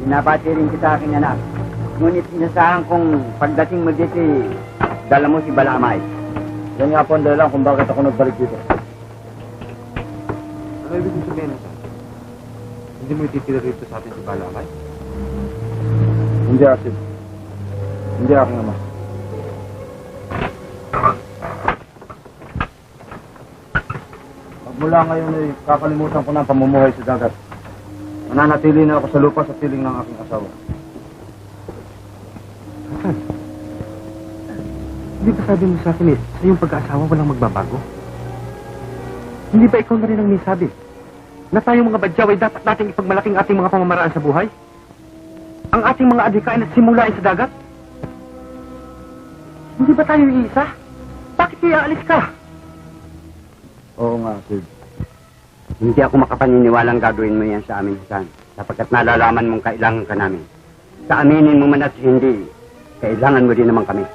Binabati rin kita aking anak. Ngunit sinasahan kong pagdating mo dito, dala mo si Balamay. Yan nga po ang dahilan kung bakit ako nagbalik dito. Ano ibig sabihin? Hindi mo ititira rito sa atin si Balamay? Hindi, Asid. Hindi aking ama. Magmula ngayon ay kakalimutan ko na ang pamumuhay sa dagat. Mananatili na ako sa lupa sa piling ng aking asawa. Hasan, hindi ba sabi mo sa akin sa iyong pag-aasawa walang magbabago? Hindi ba ikaw na rin ang may sabi na tayong mga badyaw ay dapat nating ipagmalaking ating mga pamamaraan sa buhay? Ang ating mga adhikain at simulain sa dagat? Hindi ba tayo iisa? Bakit kaya alis ka? Oo nga, Sid. Hindi ako makapaniniwalang gagawin mo yan sa amin, Hasan. Sapagkat nalalaman mong kailangan ka namin. Sa aminin mo man at hindi, kailangan mo din naman kami.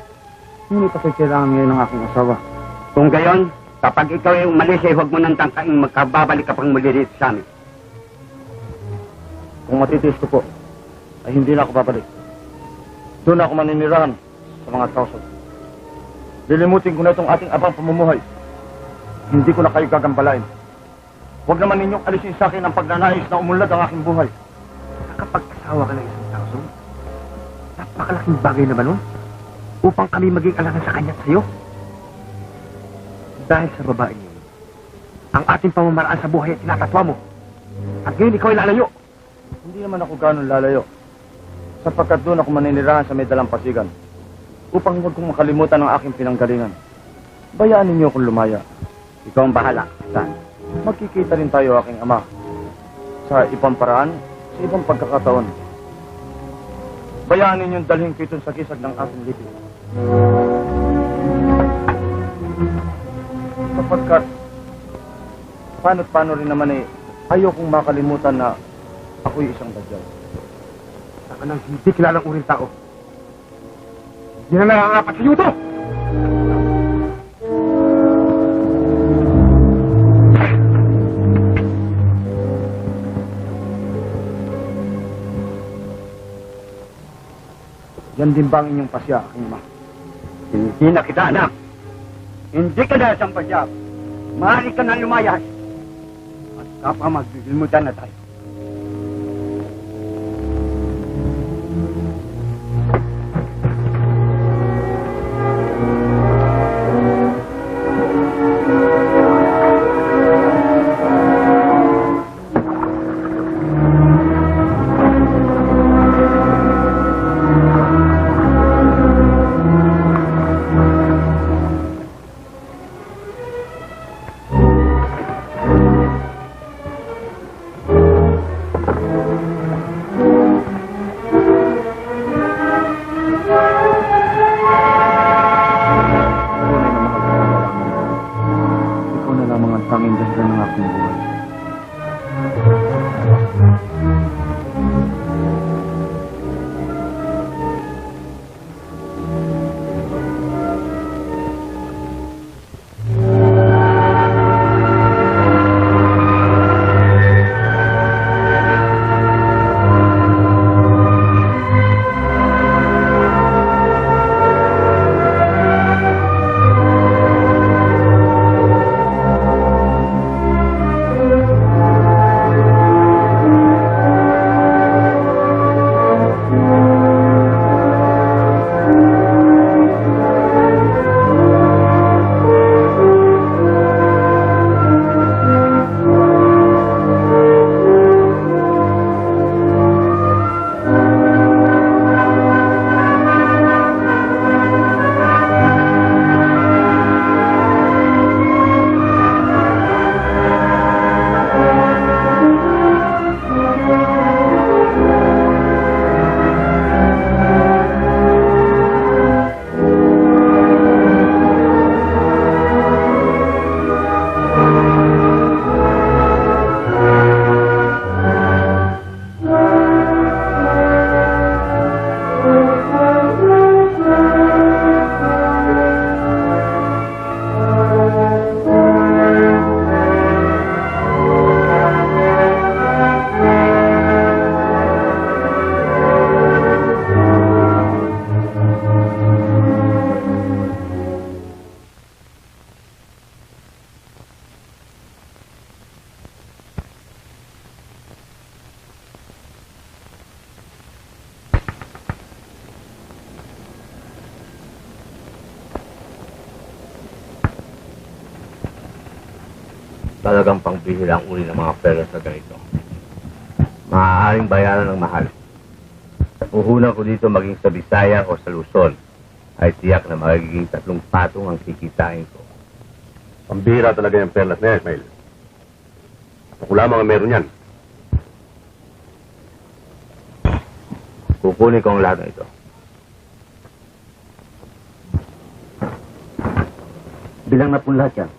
Ngunit ako'y kailangan ngayon ng aking asawa. Kung gayon, kapag ikaw ay umalis, ay huwag mo nang tangkaing magkababalik ka pang muli dito sa amin. Kung matitiis ko po, ay hindi na ako babalik. Doon ako maninirahan sa mga tauso. Lilimutin ko na itong ating abang pamumuhay. Hindi ko na kayo gagambalain. Huwag naman ninyong alisin sa akin ang pagnanais na umunlad ang aking buhay. Nakapag-asawa ka ng isang tao, napakalaking bagay naman nun upang kami maging alangan sa kanya at sa'yo. Dahil sa babae niyo, ang ating pamamaraan sa buhay ay tinatatwa mo. At ngayon ikaw ay lalayo. Hindi naman ako ganun lalayo. Sapagkat doon ako maninirahan sa may dalampasigan upang huwag kong makalimutan ang aking pinanggalingan. Bayaan ninyo akong lumaya. Ikaw ang bahala, Hasan. Magkikita rin tayo, aking ama, sa ibang paraan, sa ibang pagkakataon. Bayaan ninyong dalhin ko itong sakisag ng aking lipi. Sapagkat, paano rin naman ayokong makalimutan na ako'y isang badyaw. Saka nang hindi kilalang uring tao. Yan na nangangapat sa iyo to! Yan din ba ang inyong pasya, aking ama? Hindi na kita, anak. Hindi ka na isang pasyap. Maaari ka na lumayas. At kapag maglilimutan na tayo. talagang pangbihira ang uri ng mga perlas na ganito. Maaaring bayaran ng mahal. Puhunan ko dito maging sa Bisaya o sa Luzon, ay tiyak na magiging 3 patong ang kikitain ko. Pambihira talaga yung perlas na yan, Ismael. Ako lamang ang meron yan. Kukunin ko ang lahat ng ito. Bilang na po lahat yan.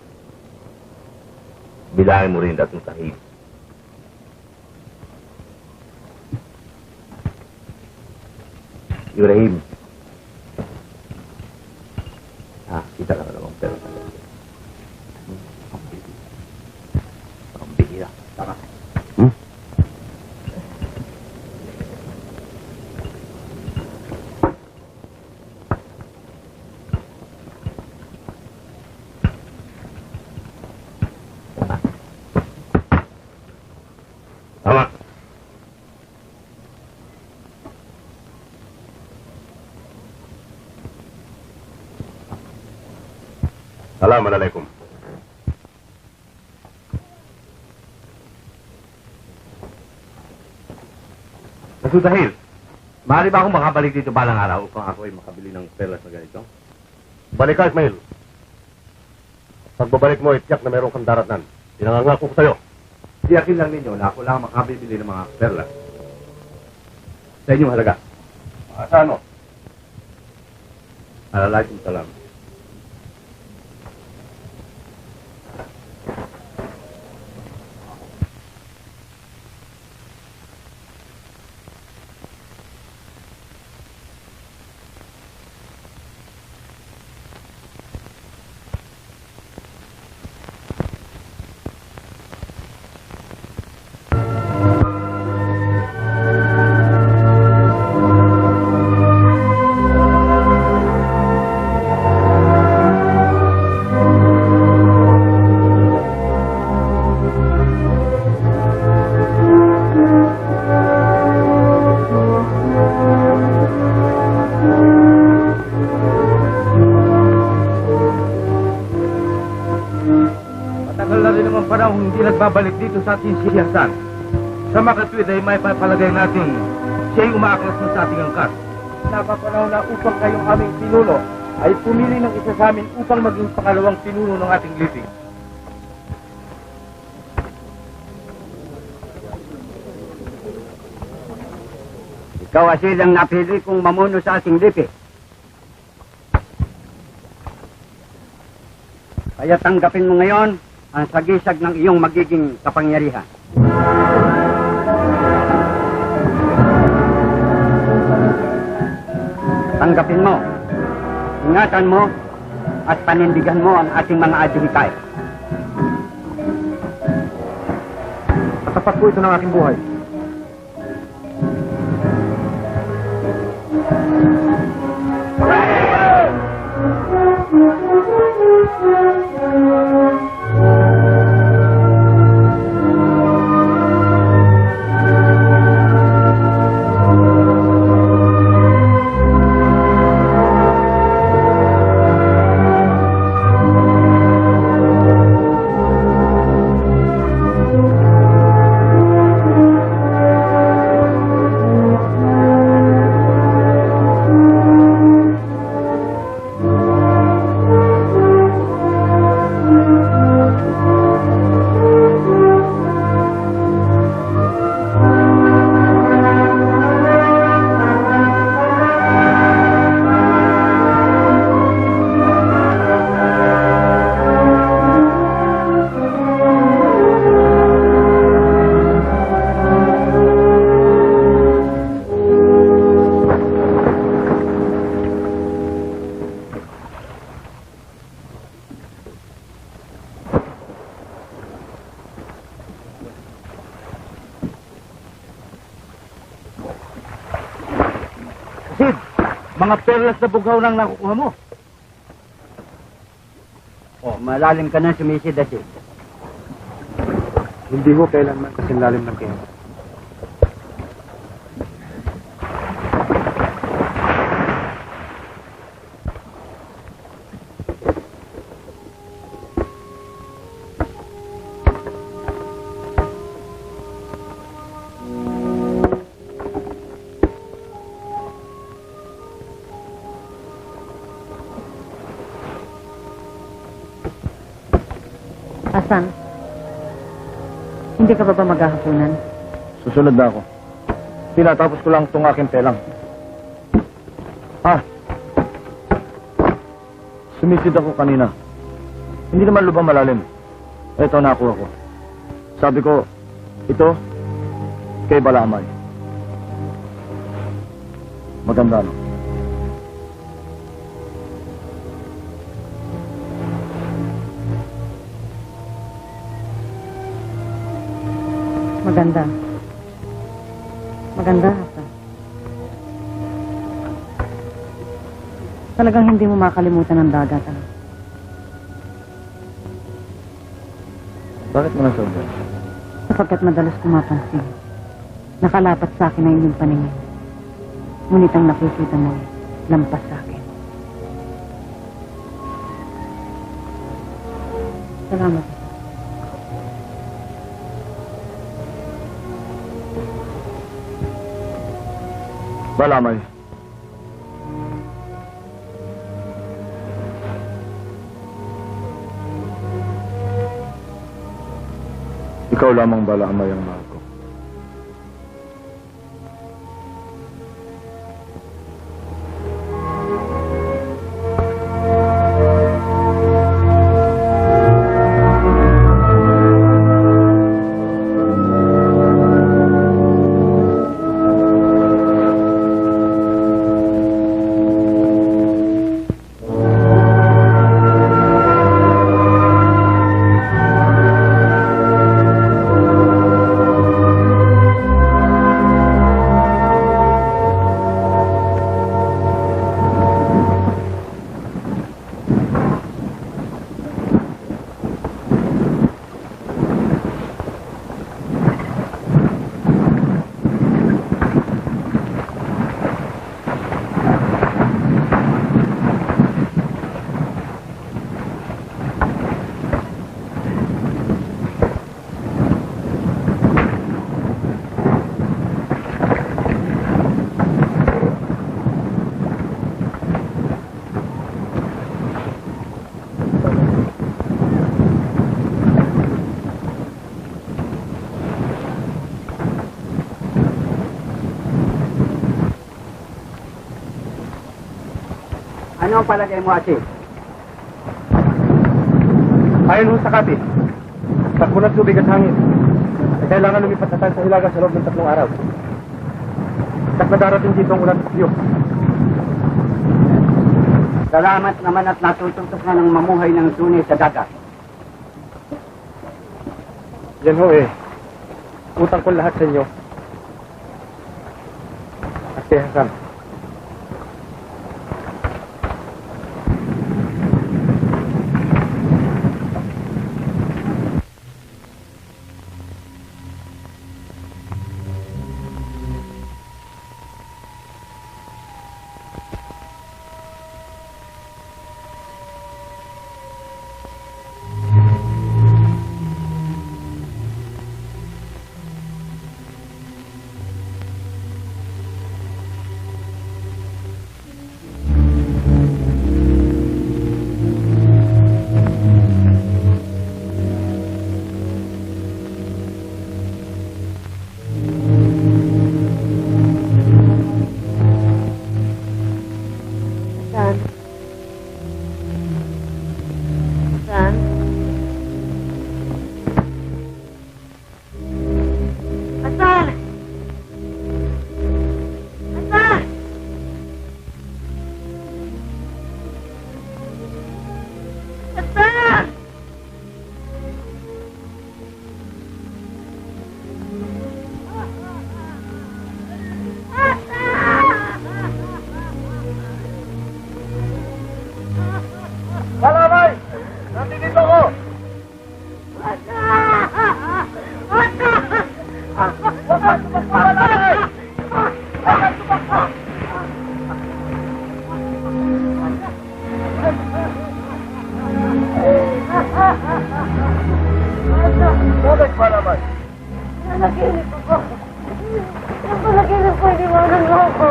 Bilangin mo rin datong sahib. Ibrahim. Kita ka na namang pero sa loob. Pambihira. Tama. Tama. Assalamualaikum. Nasudahil, maaari ba akong makabalik dito balang araw upang ako ay makabili ng perlas na ganito? Balik ka, Ismael. Pagbabalik mo, itiyak na meron kang daratnan. Pinangangako ko sa'yo. Tiyakin lang ninyo na ako lang makabibili ng mga perlas. Sa inyong halaga. Saan mo? Alalaking salam. Hindi nagbabalik dito sa ating siyasan. Sa makatwid ay may papalagay natin siya'y umaaklas na sa ating angkas. Napapanahon na upang kayong aming pinuno ay pumili ng isa sa amin upang maging pangalawang pinuno ng ating lipig. Ikaw asil ang napili kong mamuno sa ating lipi. Kaya tanggapin mo ngayon ang sagisag ng iyong magiging kapangyarihan. Tanggapin mo, ingatan mo, at panindigan mo ang ating mga adhikay. Katapat po ito ng aking buhay. Sid, mga perlas na bughaw nang nakukuha mo. Malalim ka na sumisid, Asid. Hindi ko kailanman kasi lalim ng kaya. Asan? Hindi ka ba maghahapunan? Susunod na ako. Tinatapos ko lang itong aking pelang. Sumisid ako kanina. Hindi naman lubang malalim. Ito, nakuha ko. Sabi ko, ito, kay Balamay. Maganda, no? Maganda. Maganda, Hasan. Talagang hindi mo makalimutan ang dagat, ah. Bakit mo nasabi? Sapagkat madalas ko mapansin. Nakalapat sa akin ang iyong paningin. Ngunit ang nakikita mo, lampas sa akin. Salamat. Balamay. Ikaw lamang Balamay ang mahal ko. Ano ang palagay mo, Ate? Ayon ho sa kati, takbo ng tubig at hangin. Kailangan lumipat na tayo sa Hilaga sa loob ng 3 araw. At madarating dito ang ulan at bagyo. Salamat naman at natututos ka ng mamuhay ng tunay sa dagat. Yan ho eh. Utang ko lahat sa inyo. At kay Hasan. Balamay! Nandito ko! Huwag kang tumakbo, Balamay! Huwag kang tumakbo! Bakit, Balamay? Nanaginip ako. Yung panaginip ko, iniwanan mo ako.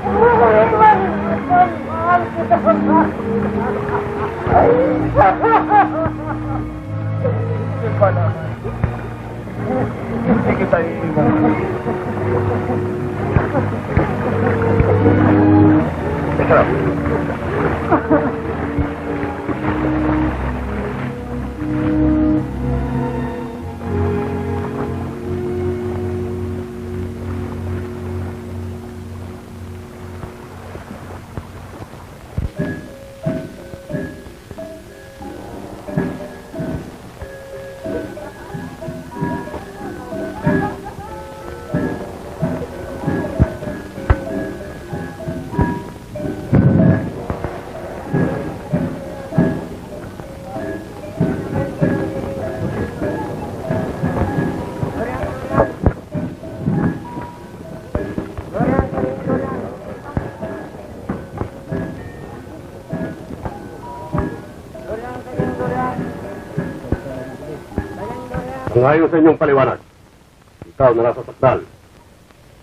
Iniwanan mo ako. Mahal kita pa. kita iiwan. Sarap. Ngayon sa inyong paliwanag, ikaw na nasa sakdal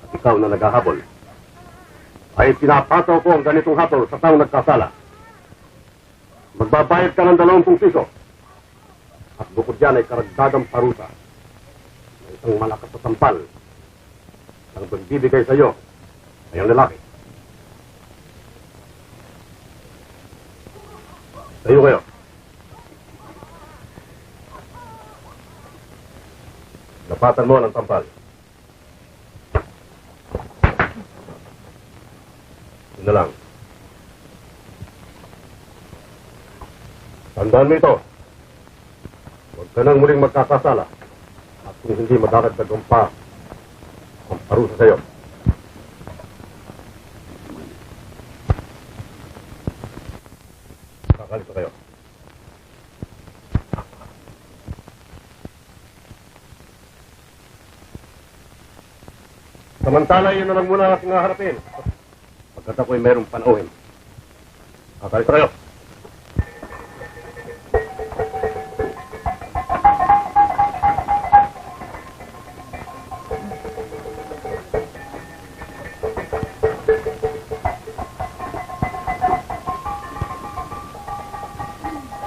at ikaw na naghahabol, ay pinapataw ko ang ganitong hatol sa taong nagkasala. Magbabayad ka ng 20 piso at bukod yan ay karagdagang parusa na isang malakas na sampal. Ang pagbibigay sa iyo ay ang lalaki. Tayo kayo. Lapatan mo ng tampal. Yun na lang. Tandaan mo ito. Huwag ka nang muling magkakasala. At kung hindi madadagdagan pa ang parusa sa iyo. Kakalis na kayo. Samantala, yun na lang muna aking haharapin. Pagkat ako'y merong panauhin. Kakalis na kayo.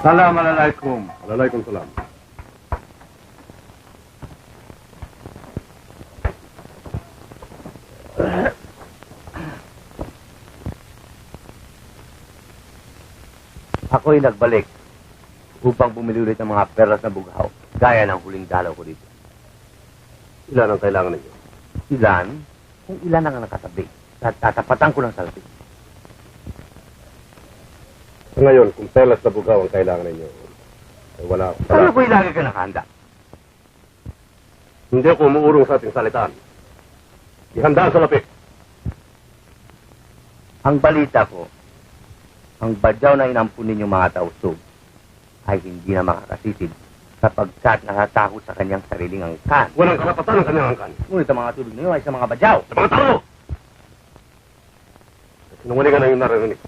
Assalamualaikum. Waalaikumsalam. Ako'y nagbalik upang bumili ulit ng mga perlas na bughaw, gaya ng huling dalaw ko dito. Ilan ang kailangan ninyo? Ilan? Kung ilan ang nakatabi, tatapatan ko ng salapi. Sa ngayon, kung perlas na bugaw ang kailangan ninyo, ay wala akong Ano pala. ko'y lagi ka nakahanda? Hindi ako umuurong sa ating salitaan. Ihanda ang salapi. Ang balita ko, ang badyaw na inampun ninyong mga tausog ay hindi na makakasisid sapagkat natatakot sa kanyang sariling angkan. Walang karapatan ang kanyang angkan. Ngunit ang mga tubig niyo ay sa mga badyaw. Sa mga tao! Sinungalingan na yung naririnig.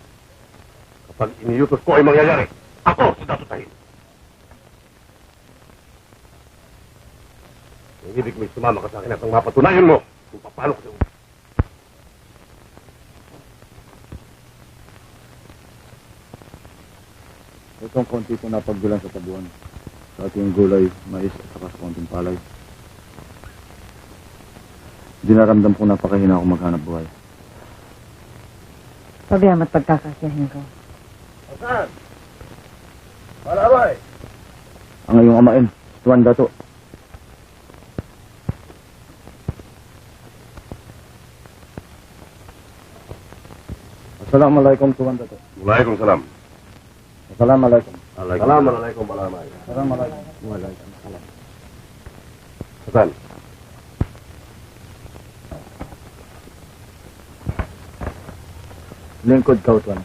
Kapag iniutos ko ay mangyayari, ako si datutahin. Ang ibig mo'y sumama ka sa akin at ang mapatunayan mo kung paano ko sa Itong konti ko napagbilang sa tabuan. Sa ating gulay, mais at saka sa konting palay. Dinaramdam ko napakahina ako maghanap buhay. Pabiyam at pagkakasyahin ko. Asan? Malabay. Ang iyong amain, Tuan Dato. Assalamualaikum Tuan Dato. Waalaikumsalam. Assalamualaikum. Assalamualaikum warahmatullahi. Assalamualaikum. Waalaikumsalam. Hasan. Lingkod ka, Tuan.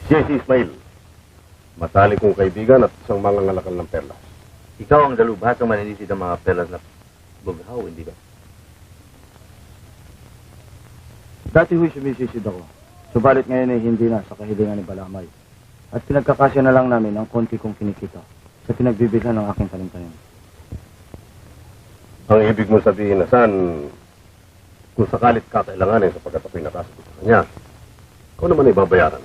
Siya si Ismail. Matalik kong kaibigan at isang mangangalakal ng perlas. Ikaw ang dalubhatang maninisid ng mga perlas na bughaw, hindi ba? Dati ho'y sumisisid ako. Subalit ngayon ay hindi na sa kahilingan ni Balamay. At pinagkakasya na lang namin ang konti kong kinikita sa pinagbibigyan ng aking tanim-tanim. Ang ibig mo sabihin, Hasan, kung sakalit kakailanganin sapagkat ako'y nakasagot sa kanya, ikaw naman ay babayaran.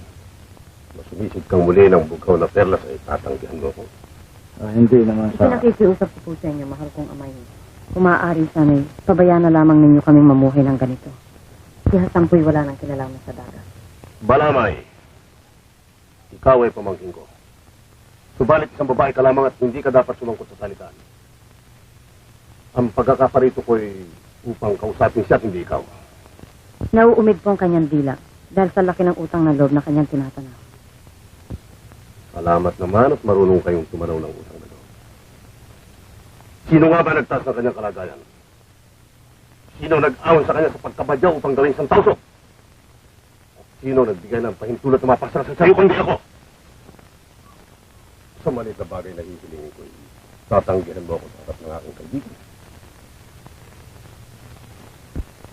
Masumisid kang muli ng bughaw na perlas ay tatanggihan mo ko. Hindi naman sa... Pinakikiusap ko po sa inyo, mahal kong amay. Kung maaari sana'y, pabayaan na lamang ninyo kaming mamuhay ng ganito. Si Hasan po'y wala nang kinalaman sa dagat. Balamay, ikaw ay pamangkin ko. Subalit isang babae ka lamang at hindi ka dapat sumangkot sa salitaan. Ang pagkakaparito ko'y upang kausapin siya at hindi ikaw. Nauumid po ang kanyang dila dahil sa laki ng utang na loob na kanyang tinatanaw. Salamat naman at marunong kayong tumanaw ng utang na loob. Sino nga ba nagtaas ng kanyang kalagayan? Sino nag-awan sa kanya sa pagkabadya upang gawin isang tauso? At sino nagbigay ng pahintulot na mapasara sa sayo kundi ako? Sa maliit na bagay na hihilingin ko'y tatanggihan mo ako sa harap ng aking kaibigan.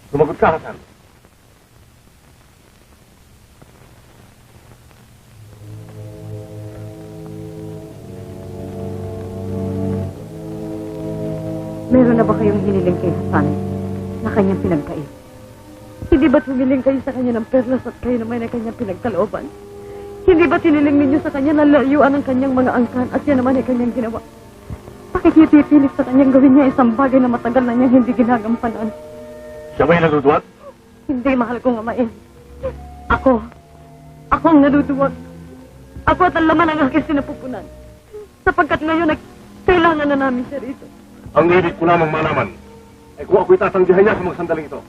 Sumagot ka, Hasan. Meron na ba kayong hiniling kay Hasan na kanyang pinagkait? Hindi ba't humiling kayo sa kanya ng perlas at kayo naman ay kanyang pinagkalooban? Hindi ba't hiniling ninyo sa kanya na layuan ang kanyang mga angkan at yan naman ay kanyang ginawa? Pakikitipilit sa kanyang gawin niya isang bagay na matagal na niya hindi ginagampanan. Siya ba'y naduduwat? Hindi, mahal kong amain. Ako ang naduduwag. Ako at ang laman ang aking sinapupunan. Sapagkat ngayon ay kailangan na namin siya rito. Ang ibig ko lamang malaman ay kung ako'y tatanggihan niya sa mga sandaling ito.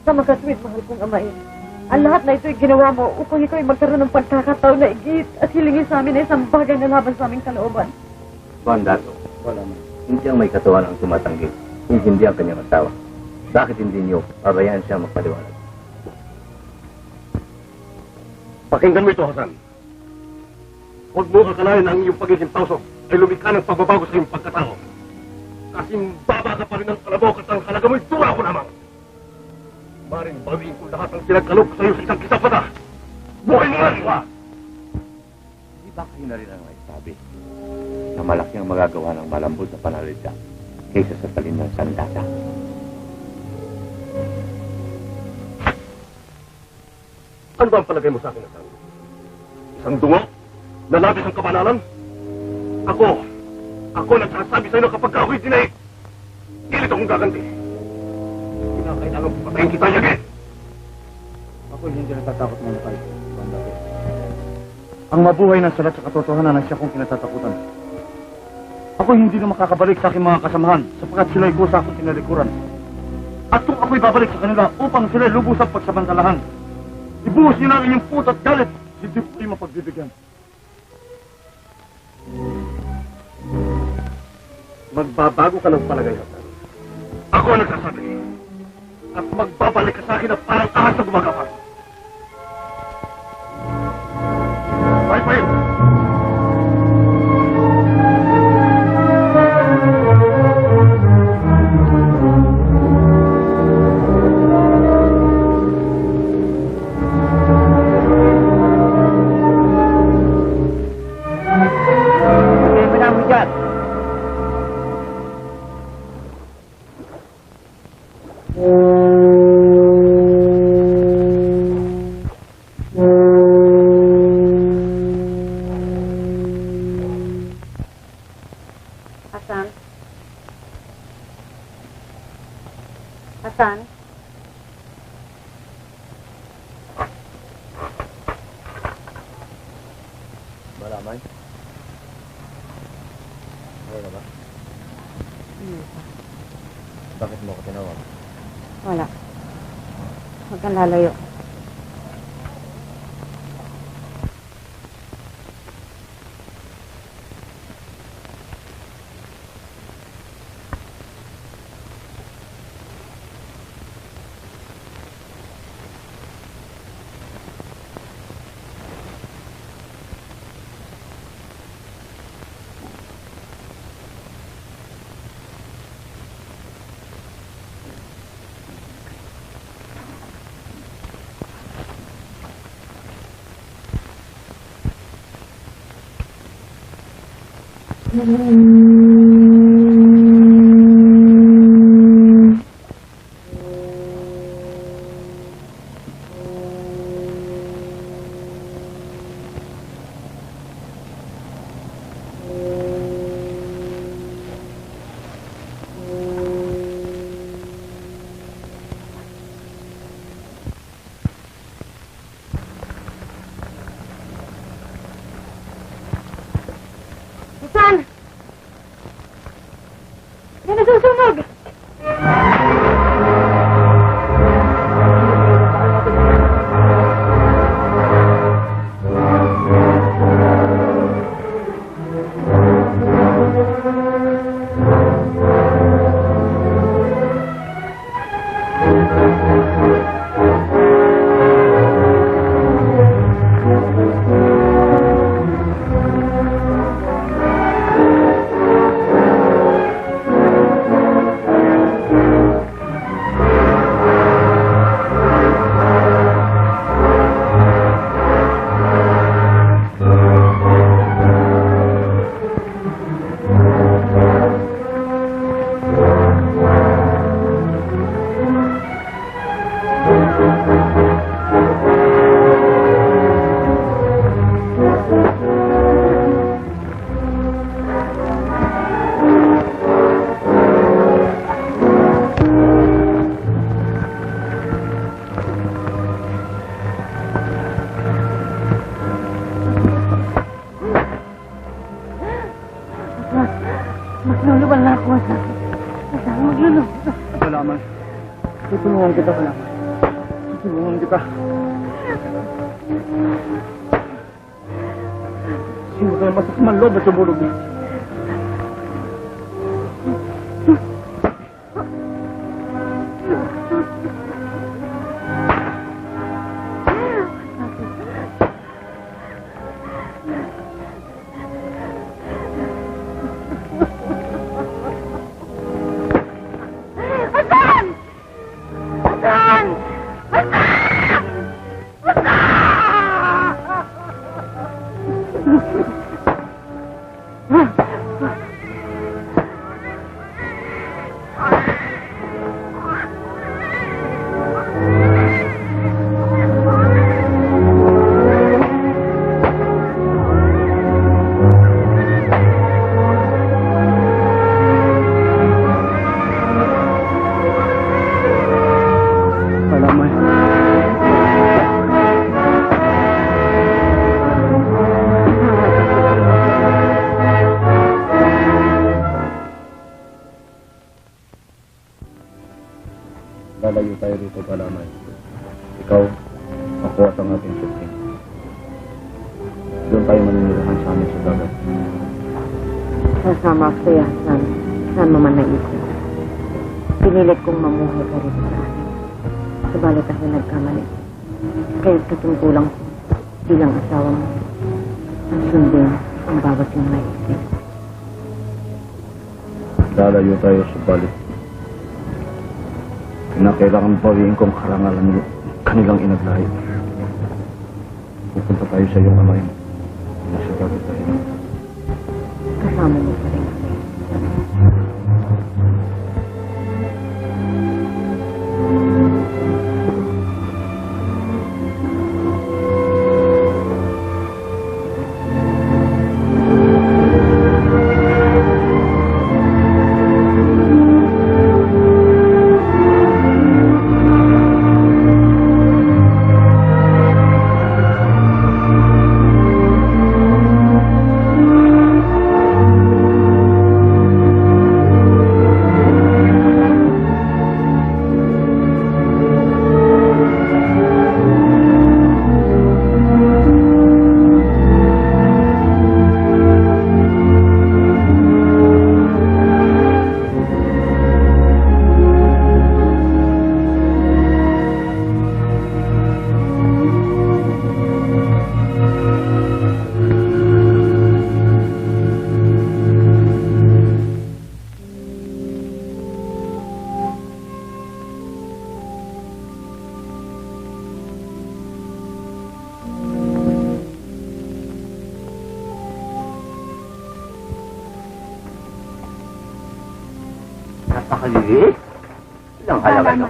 Sa makaswit, mahal kong amain. Ang lahat na ito'y ginawa mo upang ikaw ay magkaroon ng pagkakataon na igit at hilingin sa amin na isang bagay na laban sa aming kalooban. Juan Dato, Wala man. hindi ang may katawan ang tumatanggi, hindi ang kanyang asawa. Bakit hindi niyo pabayaan siya magpaliwanag? Pakinggan mo ito, Hasan. Huwag mo akalain na ang iyong pagiging tauso ay lumikha ng pagbabago sa iyong pagkatao. Kasi baba ka pa rin ng kalabok at ang halaga mo'y tura ko lamang. Maring bawiin ko lahat ang pinagkalog sa iyo sa isang kisap mata. Buhay mo nga, diba? Hindi ba kayo na rin ang naisabi na malaki ang magagawa ng malambot na panalita kaysa sa talim ng sandata? Ano ba ang palagay mo sa akin, Hasan? Isang dungo? Na labis ang kabanalan? Ako nagsasabi sa inyo kapag ako'y dinaig. Pilit akong gaganti. Kinakailangan patayin kita, Yagi. Ako hindi natatakot mo na kayo. Ang mabuhay ng salat sa katotohanan ang siya kong kinatatakutan. Ako hindi na makakabalik sa aking mga kasamahan sapagkat sila'y kusa akong tinalikuran. At kung ako'y babalik sa kanila upang sila'y lubos ang pagsamantalahan, ibuhos niyo na ang inyong puto at galit, hindi ko kayo mapagbibigyan. Magbabago ka ng palagay, Hasan. Ako ang nagsasabi. At magbabalik ka sa akin na parang ahas na gumagapang. Bye-bye! Hasan? Hasan? Malamay? Ano na ba? Bakit mo ako tinawag? Wala. Huwag kang lalayo. Magluluwal na ako sa akin. Masama magluluwal. Salamat. Tutulungan kita, salamat. Tutulungan kita. Sino kayo masasamang loob at sumulog niya? Lalayo tayo rito, Balamay. Ikaw, ako at ang ating shooting. Doon tayo maninirahan sa amin sa dagat. Sasama ako sa'yo, Hassan. Saan mo man naisip. Pinilit kong mamuhay ka rito sa akin. Subalit ako nagkamali. Kaya sa tungkulang ko, bilang asawa mo, ang sundin ang bawat yung naisip. Lalayo tayo, subalit. Kinakailangan bawiin kong karangalan ng kanilang inaglahi. Pupunta tayo sa iyong amain. Nasa dagat tayo. Kasama mo pa rin kami. Napakaliliit. Ilang halaga ito?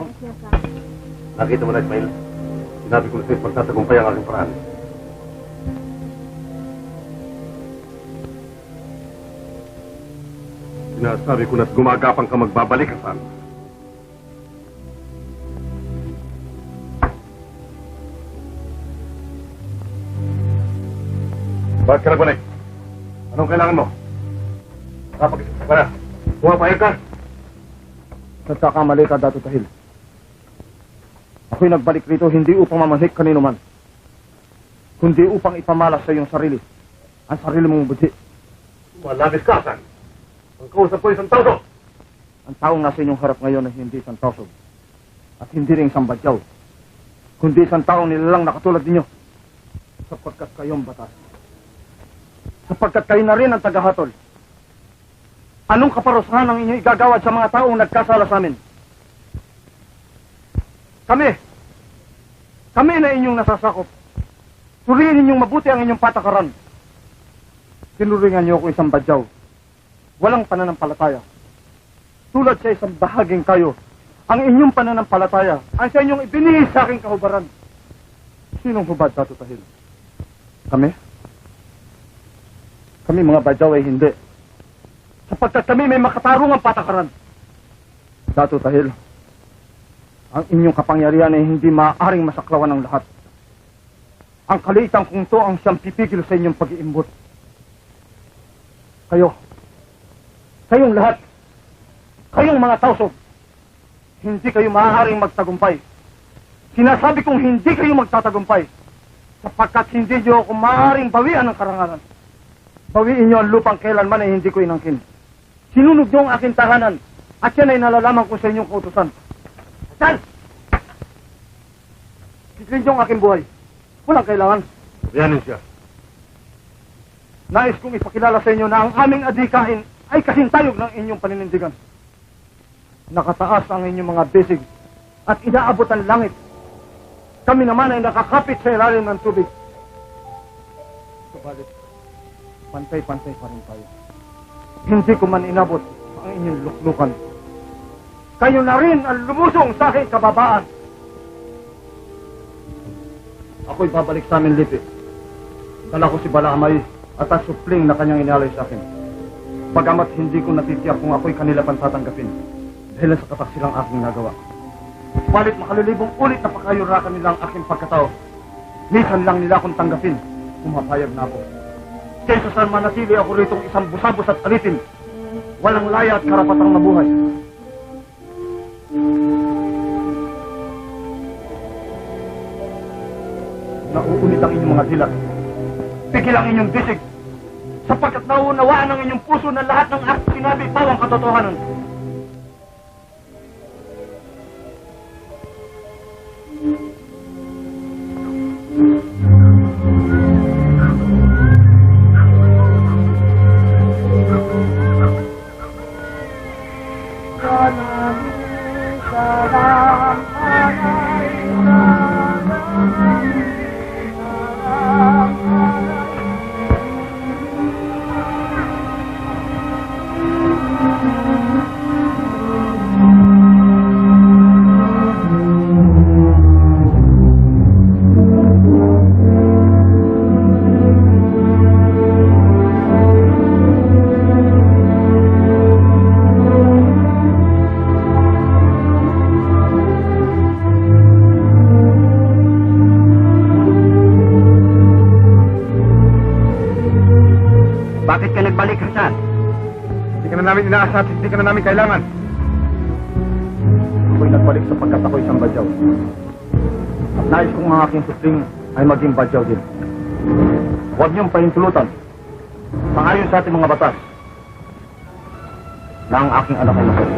Nakita mo na, Ismail. Sinabi ko na sa'yo pagtatagumpay ang aking paraan. Sinasabi ko na't gumagapang ka magbabalik, Hassan. Bakit ka nagbalik? Anong kailangan mo? Nakapag-isip ka na. Pumapayag ka. Nagkakamali ka, Dato Tahil. Ako'y nagbalik rito hindi upang mamanhik kanino man, kundi upang ipamalas sa iyong sarili, ang sarili mong budhi. Malabis ka, Hassan. Ang kausap ko isang tawso. Ang taong nasa inyong harap ngayon ay hindi isang tausog, at hindi rin isang badyaw, kundi isang taong nilalang na katulad ninyo, sapagkat kayong batas. Sapagkat kayo na rin ang tagahatol. Anong kaparusahan ang inyong igagawad sa mga taong nagkasala sa amin? Kami na inyong nasasakop. Suriin ninyong mabuti ang inyong patakaran. Tinuringan niyo ako isang badyaw. Walang pananampalataya. Tulad sa isang bahaging kayo ang inyong pananampalataya ang sa inyong ibinihis sa aking kahubaran. Sinong hubad, Dato Tahil? Kami? Kami mga badyaw ay hindi. Sapagkat kami may makatarungang patakaran. Dato Tahil, ang inyong kapangyarihan ay hindi maaaring masaklawan ng lahat. Ang kaliitang kung to ang siyang pipigil sa inyong pag-iimbot. Kayong lahat, kayong mga tausog, hindi kayo maaaring magtagumpay. Sinasabi kong hindi kayo magtatagumpay sapagkat hindi niyo ako maaaring bawian ng karangalan. Bawiin niyo ang lupang kailanman ay hindi ko inangkin. Sinunod niyo ang aking tahanan at yan ay nalalaman ko sa inyong kautusan. Saan? Siklin niyo ang aking buhay. Walang kailangan. Riyanin siya. Nais kong ipakilala sa inyo na ang aming adikain ay kasintayog ng inyong paninindigan. Nakataas ang inyong mga bisig at inaabot ang langit. Kami naman ay nakakapit sa ilalim ng tubig. Subalit, pantay-pantay pa rin tayo. Hindi ko man inabot ang inyong luklukan. Kayo na rin ang lumusong sa aking kababaan. Ako'y babalik sa amin, Lipi. Dala ko si Balaamay at ang supling na kanyang inalay sa akin. Pagamat hindi ko natitiyak kung ako'y kanila pantatanggapin dahil sa kataksilang aking nagawa. Balit makalilibong ulit na pakayurakan nila ang aking pagkatao. Minsan lang nila akong tanggapin, pumapayag na ako. Kaysa saan manatili ako ritong isang busabos at alitin, walang laya at karapatang mabuhay. Nauunit ang inyong mga dilat. Pigil ang inyong bisig, sapagkat nauunawaan ng inyong puso na lahat ng aking sinabi pawang katotohanan. Bakit ka nagbalik, Hasan? Hindi ka na namin inaasa at hindi ka na namin kailangan. Ako'y nagbalik sapagkat ako'y isang badyaw. At nais kong ang aking supling ay maging badyaw din. Huwag niyong pahintulutan. Sangayon sa ating mga batas na ang aking anak ay nasay.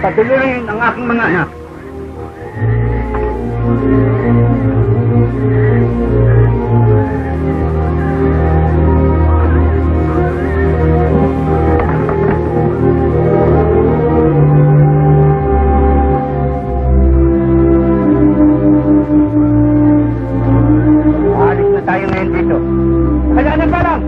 Patuloyin ang aking mga anak. Aalis na tayo ngayon dito. Kailangan pa lang!